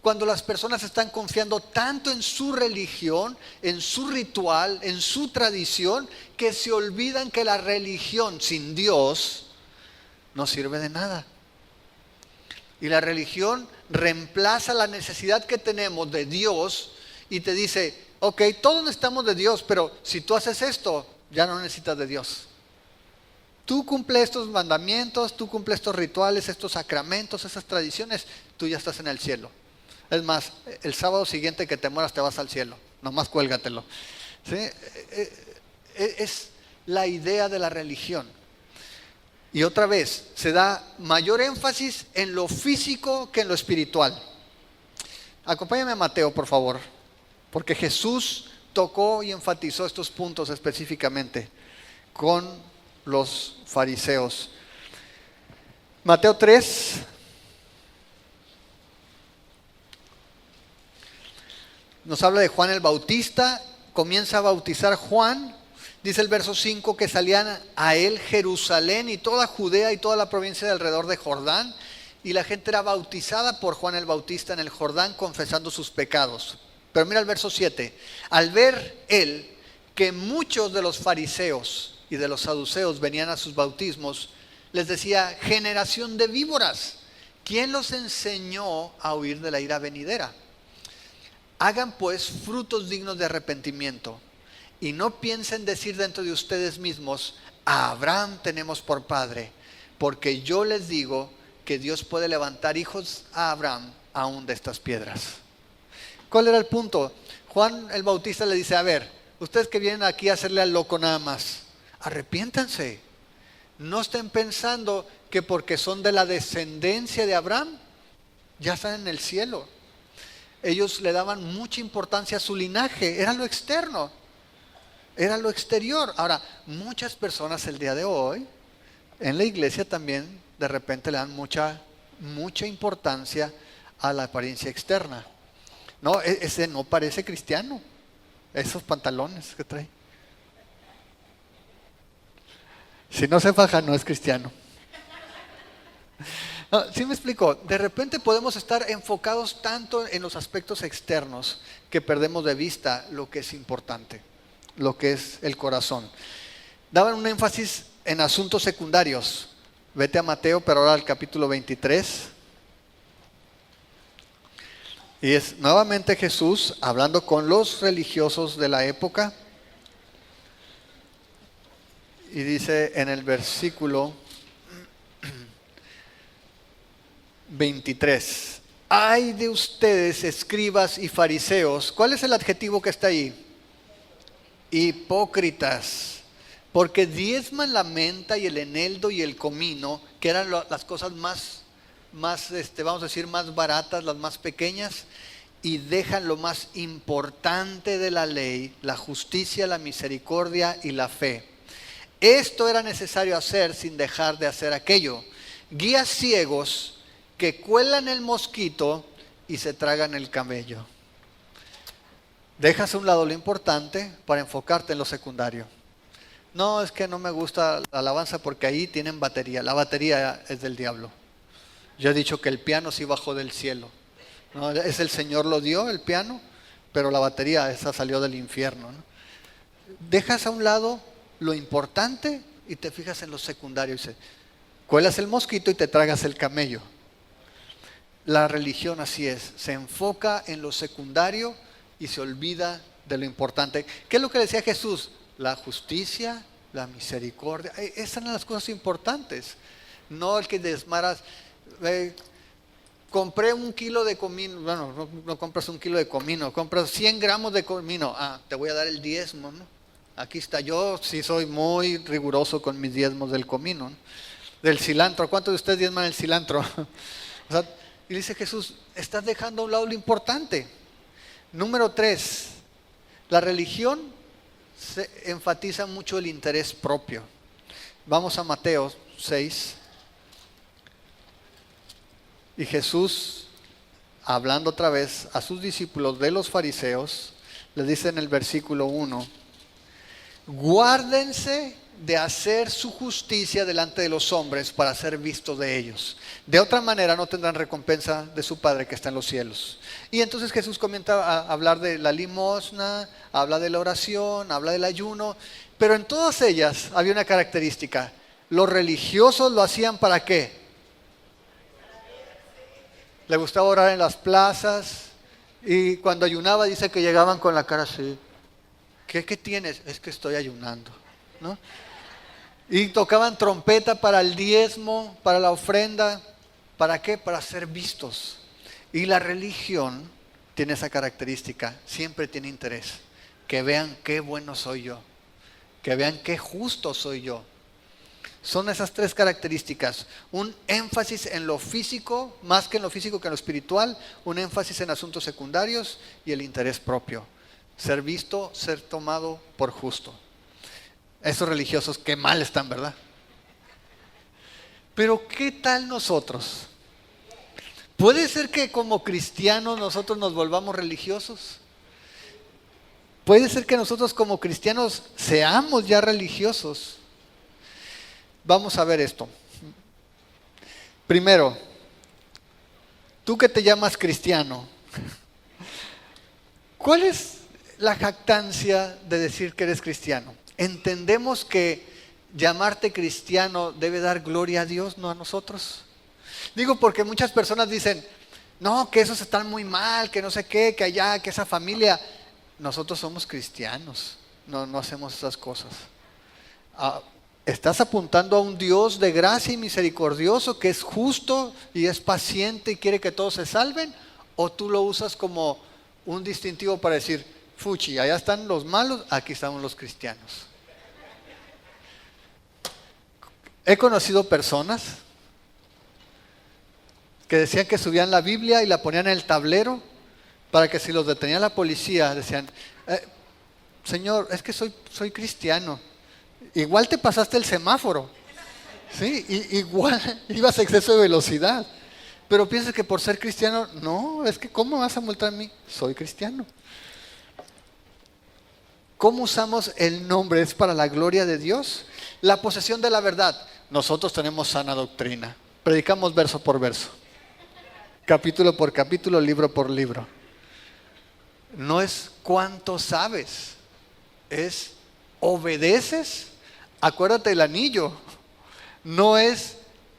Cuando las personas están confiando tanto en su religión, en su ritual, en su tradición, que se olvidan que la religión sin Dios no sirve de nada. Y la religión reemplaza la necesidad que tenemos de Dios y te dice, ok, todos necesitamos de Dios, pero si tú haces esto, ya no necesitas de Dios. Tú cumples estos mandamientos, tú cumples estos rituales, estos sacramentos, esas tradiciones, tú ya estás en el cielo. Es más, el sábado siguiente que te mueras te vas al cielo, nomás cuélgatelo. ¿Sí? Es la idea de la religión. Y otra vez, se da mayor énfasis en lo físico que en lo espiritual. Acompáñame a Mateo, por favor, porque Jesús tocó y enfatizó estos puntos específicamente con los fariseos. Mateo 3. Nos habla de Juan el Bautista, comienza a bautizar Juan, dice el verso 5 que salían a él Jerusalén y toda Judea y toda la provincia de alrededor de Jordán, y la gente era bautizada por Juan el Bautista en el Jordán confesando sus pecados. Pero mira el verso 7, al ver él que muchos de los fariseos y de los saduceos venían a sus bautismos, les decía, generación de víboras, ¿quién los enseñó a huir de la ira venidera? Hagan pues frutos dignos de arrepentimiento y no piensen decir dentro de ustedes mismos, a Abraham tenemos por padre, porque yo les digo que Dios puede levantar hijos a Abraham aún de estas piedras. ¿Cuál era el punto? Juan el Bautista le dice, a ver, ustedes que vienen aquí a hacerle al loco nada más, arrepiéntanse. No estén pensando que porque son de la descendencia de Abraham, ya están en el cielo. Ellos le daban mucha importancia a su linaje, era lo externo, era lo exterior. Ahora, muchas personas el día de hoy en la iglesia también de repente le dan mucha importancia a la apariencia externa. No, ese no parece cristiano, esos pantalones que trae. Si no se faja, no es cristiano. No, ¿sí me explico? De repente podemos estar enfocados tanto en los aspectos externos que perdemos de vista lo que es importante, lo que es el corazón. Daban un énfasis en asuntos secundarios. Vete a Mateo, pero ahora al capítulo 23. Y es nuevamente Jesús hablando con los religiosos de la época. Y dice en el versículo 23: ay de ustedes, escribas y fariseos. ¿Cuál es el adjetivo que está ahí? Hipócritas, porque diezman la menta y el eneldo y el comino, que eran las cosas más vamos a decir, más baratas, las más pequeñas, y dejan lo más importante de la ley, la justicia, la misericordia y la fe. Esto era necesario hacer sin dejar de hacer aquello. Guías ciegos que cuelan el mosquito y se tragan el camello. Dejas a un lado lo importante para enfocarte en lo secundario. No, es que no me gusta la alabanza porque ahí tienen batería. La batería es del diablo. Yo he dicho que el piano sí bajó del cielo. No, es el Señor lo dio, el piano, pero la batería esa salió del infierno, ¿no? Dejas a un lado lo importante y te fijas en lo secundario. Dice, cuelas el mosquito y te tragas el camello. La religión así es, se enfoca en lo secundario y se olvida de lo importante. ¿Qué es lo que decía Jesús? La justicia, la misericordia, esas son las cosas importantes. No el que desmaras, compré 1 kilo de comino. Bueno, no compras 1 kilo de comino, compras 100 gramos de comino. Te voy a dar el diezmo, ¿no? Aquí está, yo sí soy muy riguroso con mis diezmos del comino, ¿no? Del cilantro, ¿cuántos de ustedes diezman el cilantro? O sea, y dice Jesús, estás dejando a un lado lo importante. Número 3, la religión se enfatiza mucho el interés propio. Vamos a Mateo 6. Y Jesús, hablando otra vez a sus discípulos de los fariseos, les dice en el versículo 1: guárdense de hacer su justicia delante de los hombres para ser vistos de ellos. De otra manera no tendrán recompensa de su Padre que está en los cielos. Y entonces Jesús comienza a hablar de la limosna, habla de la oración, habla del ayuno, pero en todas ellas había una característica. Los religiosos lo hacían ¿para qué? Le gustaba orar en las plazas y cuando ayunaba dice que llegaban con la cara así. ¿Qué tienes? Es que estoy ayunando, ¿no? Y tocaban trompeta para el diezmo, para la ofrenda. ¿Para qué? Para ser vistos. Y la religión tiene esa característica, siempre tiene interés. Que vean qué bueno soy yo, que vean qué justo soy yo. Son esas 3 características: un énfasis en lo físico, más que en lo físico que en lo espiritual, un énfasis en asuntos secundarios y el interés propio. Ser visto, ser tomado por justo. Esos religiosos, qué mal están, ¿verdad? Pero ¿qué tal nosotros? ¿Puede ser que como cristianos nosotros nos volvamos religiosos? ¿Puede ser que nosotros como cristianos seamos ya religiosos? Vamos a ver esto. Primero, tú que te llamas cristiano, ¿cuál es la jactancia de decir que eres cristiano? Entendemos que llamarte cristiano debe dar gloria a Dios, no a nosotros. Digo porque muchas personas dicen, no, que esos están muy mal, que no sé qué, que allá, que esa familia. Nosotros somos cristianos, no hacemos esas cosas. Estás apuntando a un Dios de gracia y misericordioso que es justo y es paciente y quiere que todos se salven, o tú lo usas como un distintivo para decir, fuchi, allá están los malos, aquí estamos los cristianos. He conocido personas que decían que subían la Biblia y la ponían en el tablero para que si los detenía la policía decían, Señor, es que soy cristiano. Igual te pasaste el semáforo. Sí, igual ibas a exceso de velocidad. Pero piensas que por ser cristiano, no, es que ¿cómo vas a multar a mí? Soy cristiano. ¿Cómo usamos el nombre? ¿Es para la gloria de Dios? La posesión de la verdad. Nosotros tenemos sana doctrina. Predicamos verso por verso, capítulo por capítulo, libro por libro. No es cuánto sabes, es obedeces. Acuérdate del anillo. No es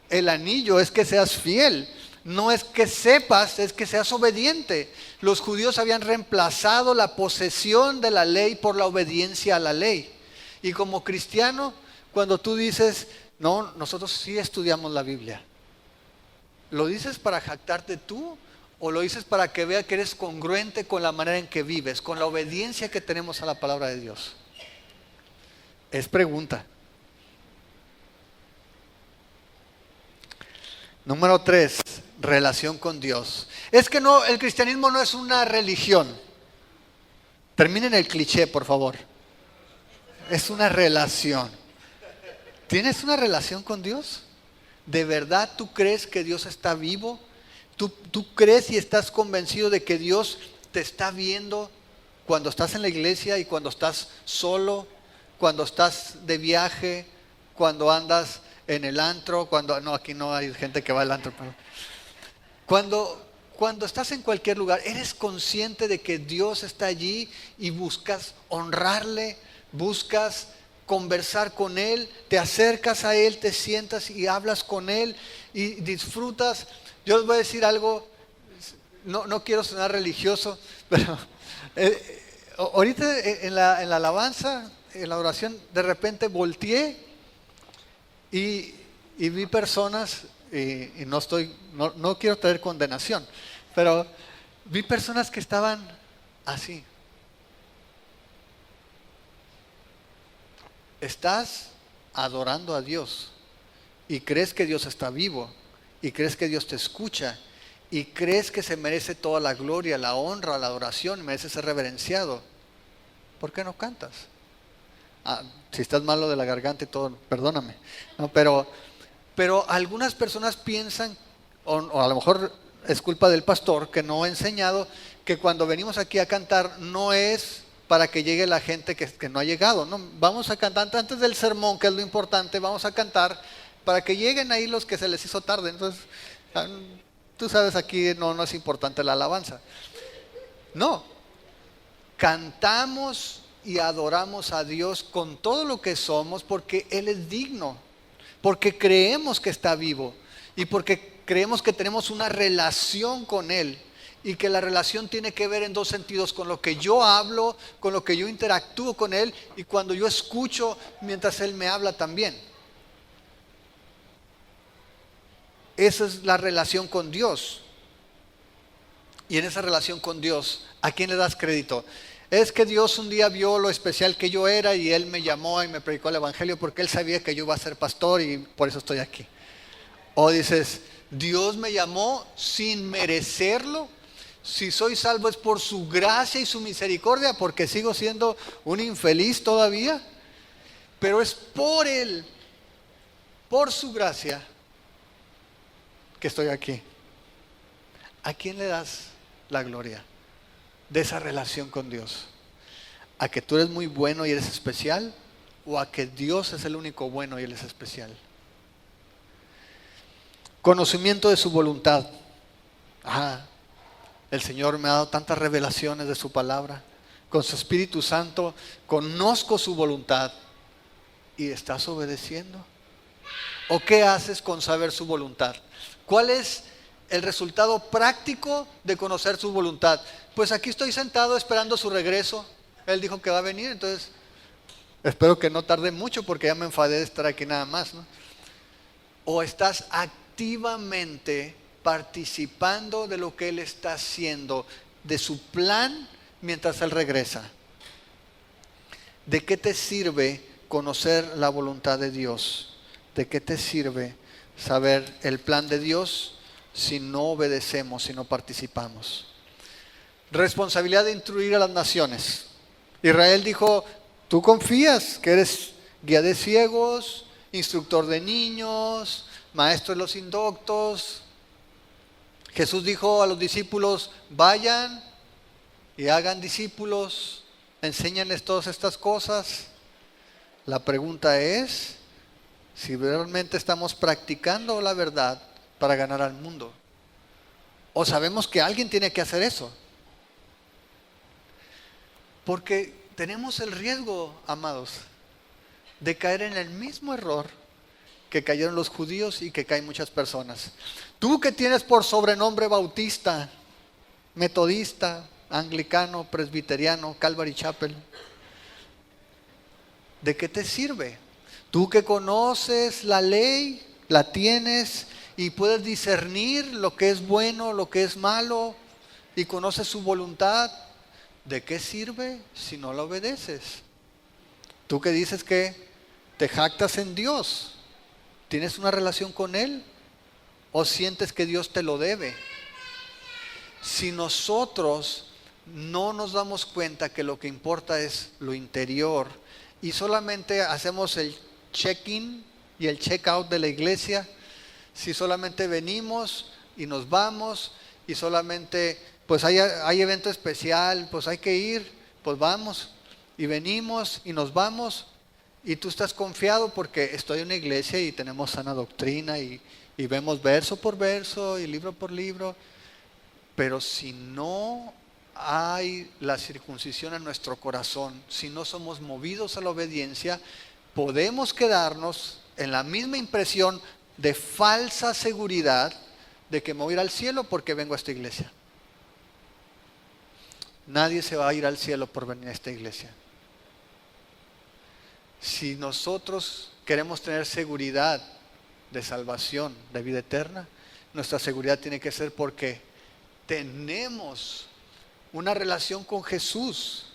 el anillo, es que seas fiel. No es que sepas, es que seas obediente. Los judíos habían reemplazado la posesión de la ley por la obediencia a la ley. Y como cristiano, cuando tú dices, no, nosotros sí estudiamos la Biblia, ¿lo dices para jactarte tú o lo dices para que vea que eres congruente con la manera en que vives, con la obediencia que tenemos a la palabra de Dios? Es pregunta. Número 3, relación con Dios. Es que no, el cristianismo no es una religión. Terminen el cliché, por favor. Es una relación. ¿Tienes una relación con Dios? ¿De verdad tú crees que Dios está vivo? ¿Tú crees y estás convencido de que Dios te está viendo cuando estás en la iglesia y cuando estás solo, cuando estás de viaje, cuando andas en el antro, no, aquí no hay gente que va al antro, pero cuando estás en cualquier lugar, eres consciente de que Dios está allí y buscas honrarle, buscas conversar con Él, te acercas a Él, te sientas y hablas con Él y disfrutas. Yo les voy a decir algo, no quiero sonar religioso, pero ahorita en la alabanza, en la oración, de repente volteé y vi personas, y no quiero traer condenación, pero vi personas que estaban así. Estás adorando a Dios y crees que Dios está vivo y crees que Dios te escucha y crees que se merece toda la gloria, la honra, la adoración, merece ser reverenciado. ¿Por qué no cantas? Si estás malo de la garganta y todo, perdóname. No, pero algunas personas piensan, o a lo mejor es culpa del pastor que no ha enseñado, que cuando venimos aquí a cantar no es para que llegue la gente que no ha llegado. No, vamos a cantar antes del sermón, que es lo importante, vamos a cantar para que lleguen ahí los que se les hizo tarde. Entonces, tú sabes, aquí no es importante la alabanza. No, cantamos y adoramos a Dios con todo lo que somos porque Él es digno, porque creemos que está vivo y porque creemos que tenemos una relación con Él y que la relación tiene que ver en dos sentidos, con lo que yo hablo, con lo que yo interactúo con Él y cuando yo escucho mientras Él me habla también. Esa es la relación con Dios. Y en esa relación con Dios, ¿a quién le das crédito? Es que Dios un día vio lo especial que yo era y Él me llamó y me predicó el evangelio porque Él sabía que yo iba a ser pastor y por eso estoy aquí. O dices, Dios me llamó sin merecerlo. Si soy salvo es por su gracia y su misericordia, porque sigo siendo un infeliz todavía. Pero es por Él, por su gracia, que estoy aquí. ¿A quién le das la gloria de esa relación con Dios? ¿A que tú eres muy bueno y eres especial? ¿O a que Dios es el único bueno y Él es especial? Conocimiento de su voluntad. El Señor me ha dado tantas revelaciones de su palabra. Con su Espíritu Santo conozco su voluntad. ¿Y estás obedeciendo? ¿O qué haces con saber su voluntad? ¿Cuál es el resultado práctico de conocer su voluntad? Pues aquí estoy sentado esperando su regreso. Él dijo que va a venir, entonces espero que no tarde mucho porque ya me enfadé de estar aquí nada más, ¿no? ¿O estás activamente participando de lo que Él está haciendo, de su plan mientras Él regresa? ¿De qué te sirve conocer la voluntad de Dios? ¿De qué te sirve saber el plan de Dios si no obedecemos, si no participamos? Responsabilidad de instruir a las naciones. Israel dijo, tú confías que eres guía de ciegos, instructor de niños, maestro de los indoctos. Jesús dijo a los discípulos, vayan y hagan discípulos, enséñanles todas estas cosas. La pregunta es si realmente estamos practicando la verdad para ganar al mundo. O sabemos que alguien tiene que hacer eso. Porque tenemos el riesgo, amados, de caer en el mismo error que cayeron los judíos y que caen muchas personas. Tú que tienes por sobrenombre bautista, metodista, anglicano, presbiteriano, Calvary Chapel, ¿de qué te sirve? Tú que conoces la ley, la tienes y puedes discernir lo que es bueno, lo que es malo y conoces su voluntad, ¿de qué sirve si no la obedeces? Tú que dices que te jactas en Dios, ¿tienes una relación con Él o sientes que Dios te lo debe? Si nosotros no nos damos cuenta que lo que importa es lo interior y solamente hacemos el check-in y el check-out de la iglesia, si solamente venimos y nos vamos y solamente pues hay evento especial, pues hay que ir, pues vamos y venimos y nos vamos y tú estás confiado porque estoy en una iglesia y tenemos sana doctrina y vemos verso por verso y libro por libro, pero si no hay la circuncisión en nuestro corazón, si no somos movidos a la obediencia, podemos quedarnos en la misma impresión de falsa seguridad de que me voy a ir al cielo porque vengo a esta iglesia. Nadie se va a ir al cielo por venir a esta iglesia. Si nosotros queremos tener seguridad de salvación, de vida eterna, nuestra seguridad tiene que ser porque tenemos una relación con Jesús,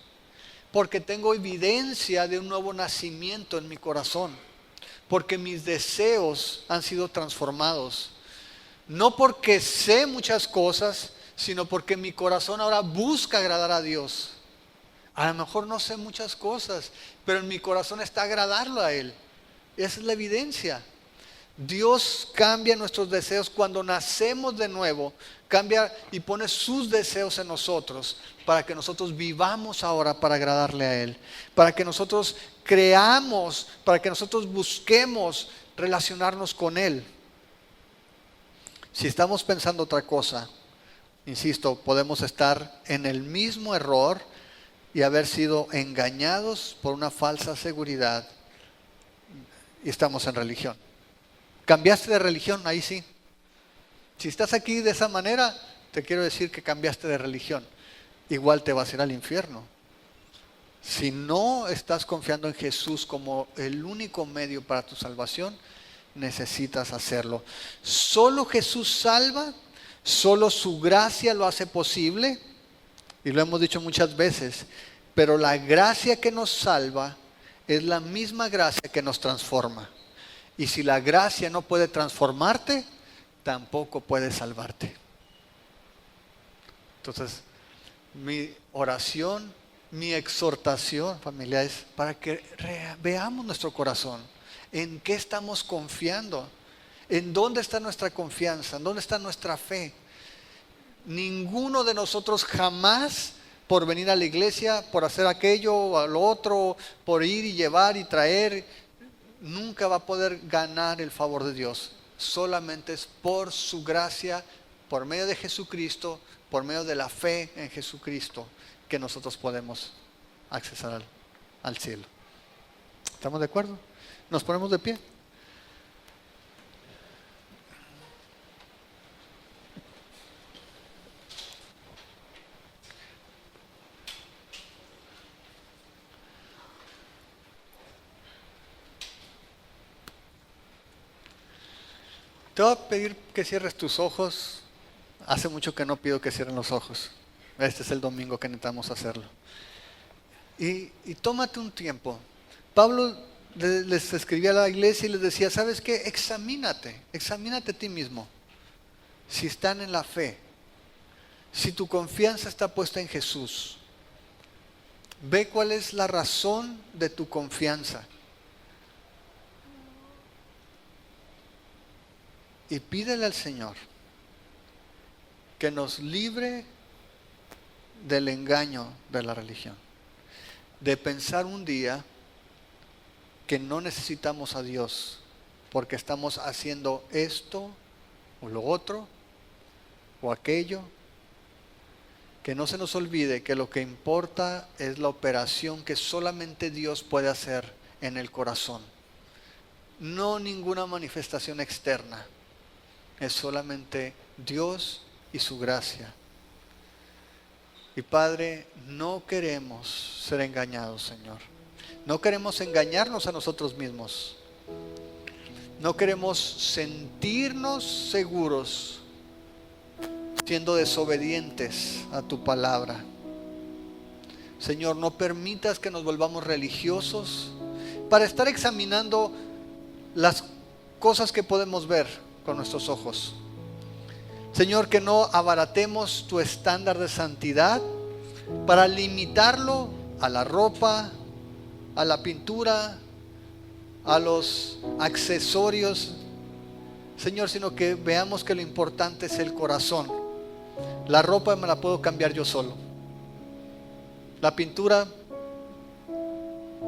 porque tengo evidencia de un nuevo nacimiento en mi corazón, porque mis deseos han sido transformados, no porque sé muchas cosas, sino porque mi corazón ahora busca agradar a Dios. A lo mejor no sé muchas cosas, pero en mi corazón está agradarlo a Él. Esa es la evidencia. Dios cambia nuestros deseos cuando nacemos de nuevo, cambia y pone sus deseos en nosotros para que nosotros vivamos ahora para agradarle a Él, para que nosotros creamos, para que nosotros busquemos relacionarnos con Él. Si estamos pensando otra cosa, insisto, podemos estar en el mismo error y haber sido engañados por una falsa seguridad y estamos en religión. ¿Cambiaste de religión? Ahí sí. Si estás aquí de esa manera, te quiero decir que cambiaste de religión. Igual te vas a ir al infierno. Si no estás confiando en Jesús como el único medio para tu salvación, necesitas hacerlo. Solo Jesús salva, solo su gracia lo hace posible, y lo hemos dicho muchas veces, pero la gracia que nos salva es la misma gracia que nos transforma. Y si la gracia no puede transformarte, tampoco puede salvarte. Entonces, mi oración, mi exhortación, familia, es para que veamos nuestro corazón. ¿En qué estamos confiando? ¿En dónde está nuestra confianza? ¿En dónde está nuestra fe? Ninguno de nosotros jamás, por venir a la iglesia, por hacer aquello o lo otro, por ir y llevar y traer, nunca va a poder ganar el favor de Dios. Solamente es por su gracia, por medio de Jesucristo, por medio de la fe en Jesucristo, que nosotros podemos accesar al cielo. ¿Estamos de acuerdo? ¿Nos ponemos de pie? Te voy a pedir que cierres tus ojos. Hace mucho que no pido que cierren los ojos. Este es el domingo que necesitamos hacerlo. Y tómate un tiempo. Pablo les escribía a la iglesia y les decía, ¿sabes qué? Examínate a ti mismo. Si están en la fe, si tu confianza está puesta en Jesús, ve cuál es la razón de tu confianza. y pídele al Señor que nos libre del engaño de la religión, de pensar un día que no necesitamos a Dios porque estamos haciendo esto o lo otro o aquello. Que no se nos olvide que lo que importa es la operación que solamente Dios puede hacer en el corazón. No ninguna manifestación externa. Es solamente Dios y su gracia. Y Padre, no queremos ser engañados, Señor. No queremos engañarnos a nosotros mismos. No queremos sentirnos seguros siendo desobedientes a tu palabra. Señor, no permitas que nos volvamos religiosos para estar examinando las cosas que podemos ver con nuestros ojos. Señor, que no abaratemos tu estándar de santidad para limitarlo a la ropa, a la pintura, a los accesorios, Señor, sino que veamos que lo importante es el corazón. La ropa me la puedo cambiar yo solo. La pintura,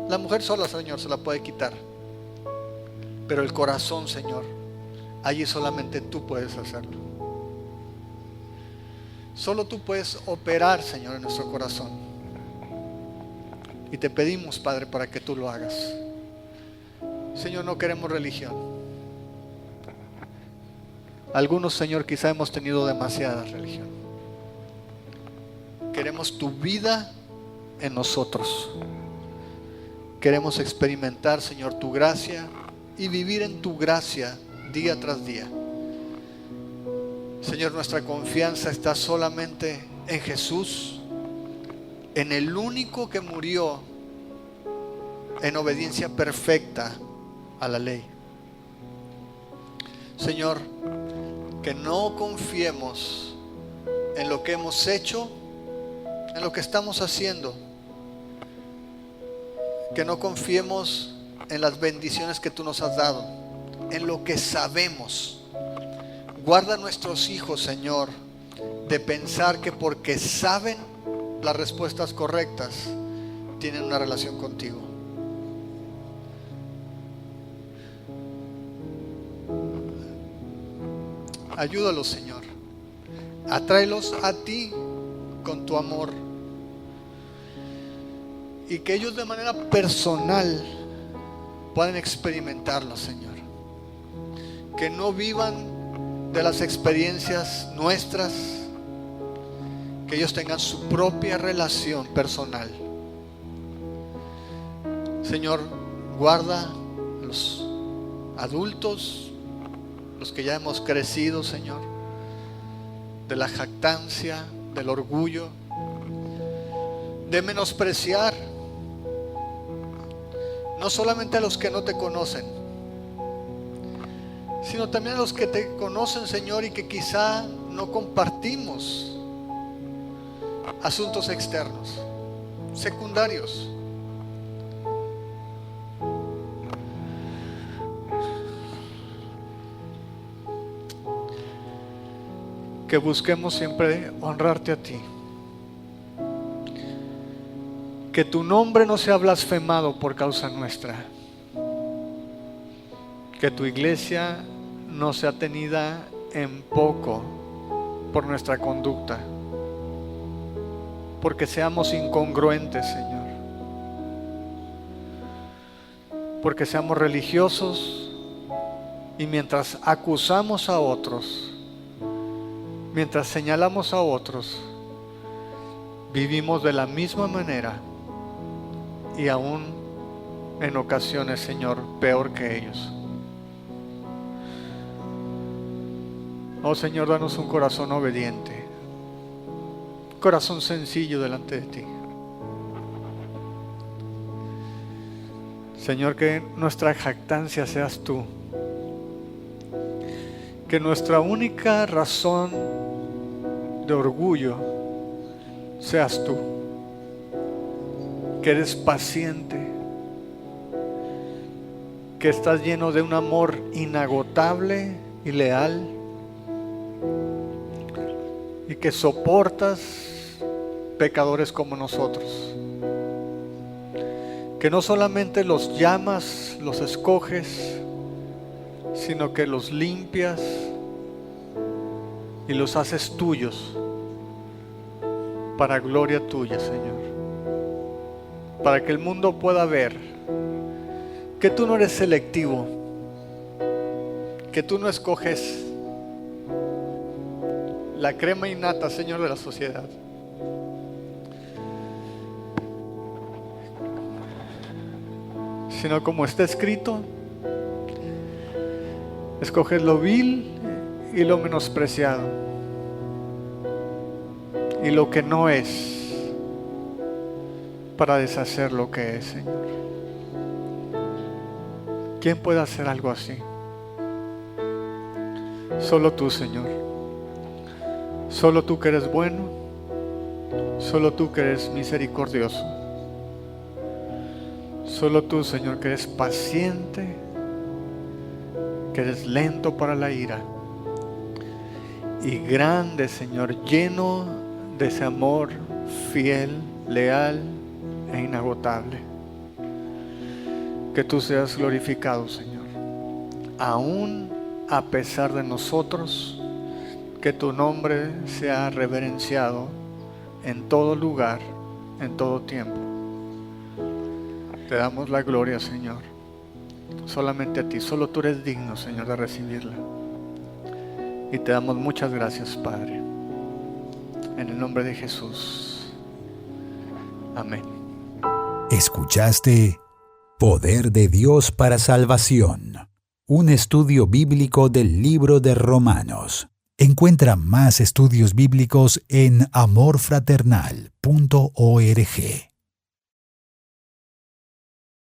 la mujer sola, Señor, se la puede quitar. Pero el corazón, Señor, allí solamente tú puedes hacerlo. Solo tú puedes operar, Señor, en nuestro corazón. Y te pedimos, Padre, para que tú lo hagas. Señor, no queremos religión. Algunos, Señor, quizá hemos tenido demasiada religión. Queremos tu vida en nosotros. Queremos experimentar, Señor, tu gracia y vivir en tu gracia día tras día. Señor, nuestra confianza está solamente en Jesús, en el único que murió en obediencia perfecta a la ley. Señor, que no confiemos en lo que hemos hecho, en lo que estamos haciendo. Que no confiemos en las bendiciones que tú nos has dado, en lo que sabemos. Guarda a nuestros hijos, Señor, de pensar que porque saben las respuestas correctas, tienen una relación contigo. Ayúdalos, Señor. Atráelos a ti con tu amor. Y que ellos de manera personal puedan experimentarlo, Señor. Que no vivan de las experiencias nuestras. Que ellos tengan su propia relación personal. Señor, guarda a los adultos, los que ya hemos crecido, Señor, de la jactancia, del orgullo, de menospreciar no solamente a los que no te conocen, sino también a los que te conocen, Señor, y que quizá no compartimos asuntos externos, secundarios. Que busquemos siempre honrarte a ti. Que tu nombre no sea blasfemado por causa nuestra. Que tu iglesia no sea tenida en poco por nuestra conducta. Porque seamos incongruentes, Señor. Porque seamos religiosos y mientras acusamos a otros, mientras señalamos a otros, vivimos de la misma manera y aún en ocasiones, Señor, peor que ellos. Oh Señor, danos un corazón obediente, un corazón sencillo delante de ti. Señor, que nuestra jactancia seas tú. Que nuestra única razón de orgullo seas tú. Que eres paciente. Que estás lleno de un amor inagotable y leal, y que soportas pecadores como nosotros, que no solamente los llamas, los escoges, sino que los limpias y los haces tuyos para gloria tuya, Señor, para que el mundo pueda ver que tú no eres selectivo, que tú no escoges la crema innata, Señor, de la sociedad, sino como está escrito, escoges lo vil y lo menospreciado y lo que no es, para deshacer lo que es, Señor. ¿Quién puede hacer algo así? Solo tú, Señor. Solo tú que eres bueno, solo tú que eres misericordioso. Solo tú, Señor, que eres paciente, que eres lento para la ira y grande, Señor, lleno de ese amor fiel, leal e inagotable. Que tú seas glorificado, Señor, aún a pesar de nosotros, que tu nombre sea reverenciado en todo lugar, en todo tiempo. Te damos la gloria, Señor, solamente a ti, solo tú eres digno, Señor, de recibirla. Y te damos muchas gracias, Padre, en el nombre de Jesús. Amén. Escuchaste Poder de Dios para Salvación, un estudio bíblico del libro de Romanos. Encuentra más estudios bíblicos en amorfraternal.org.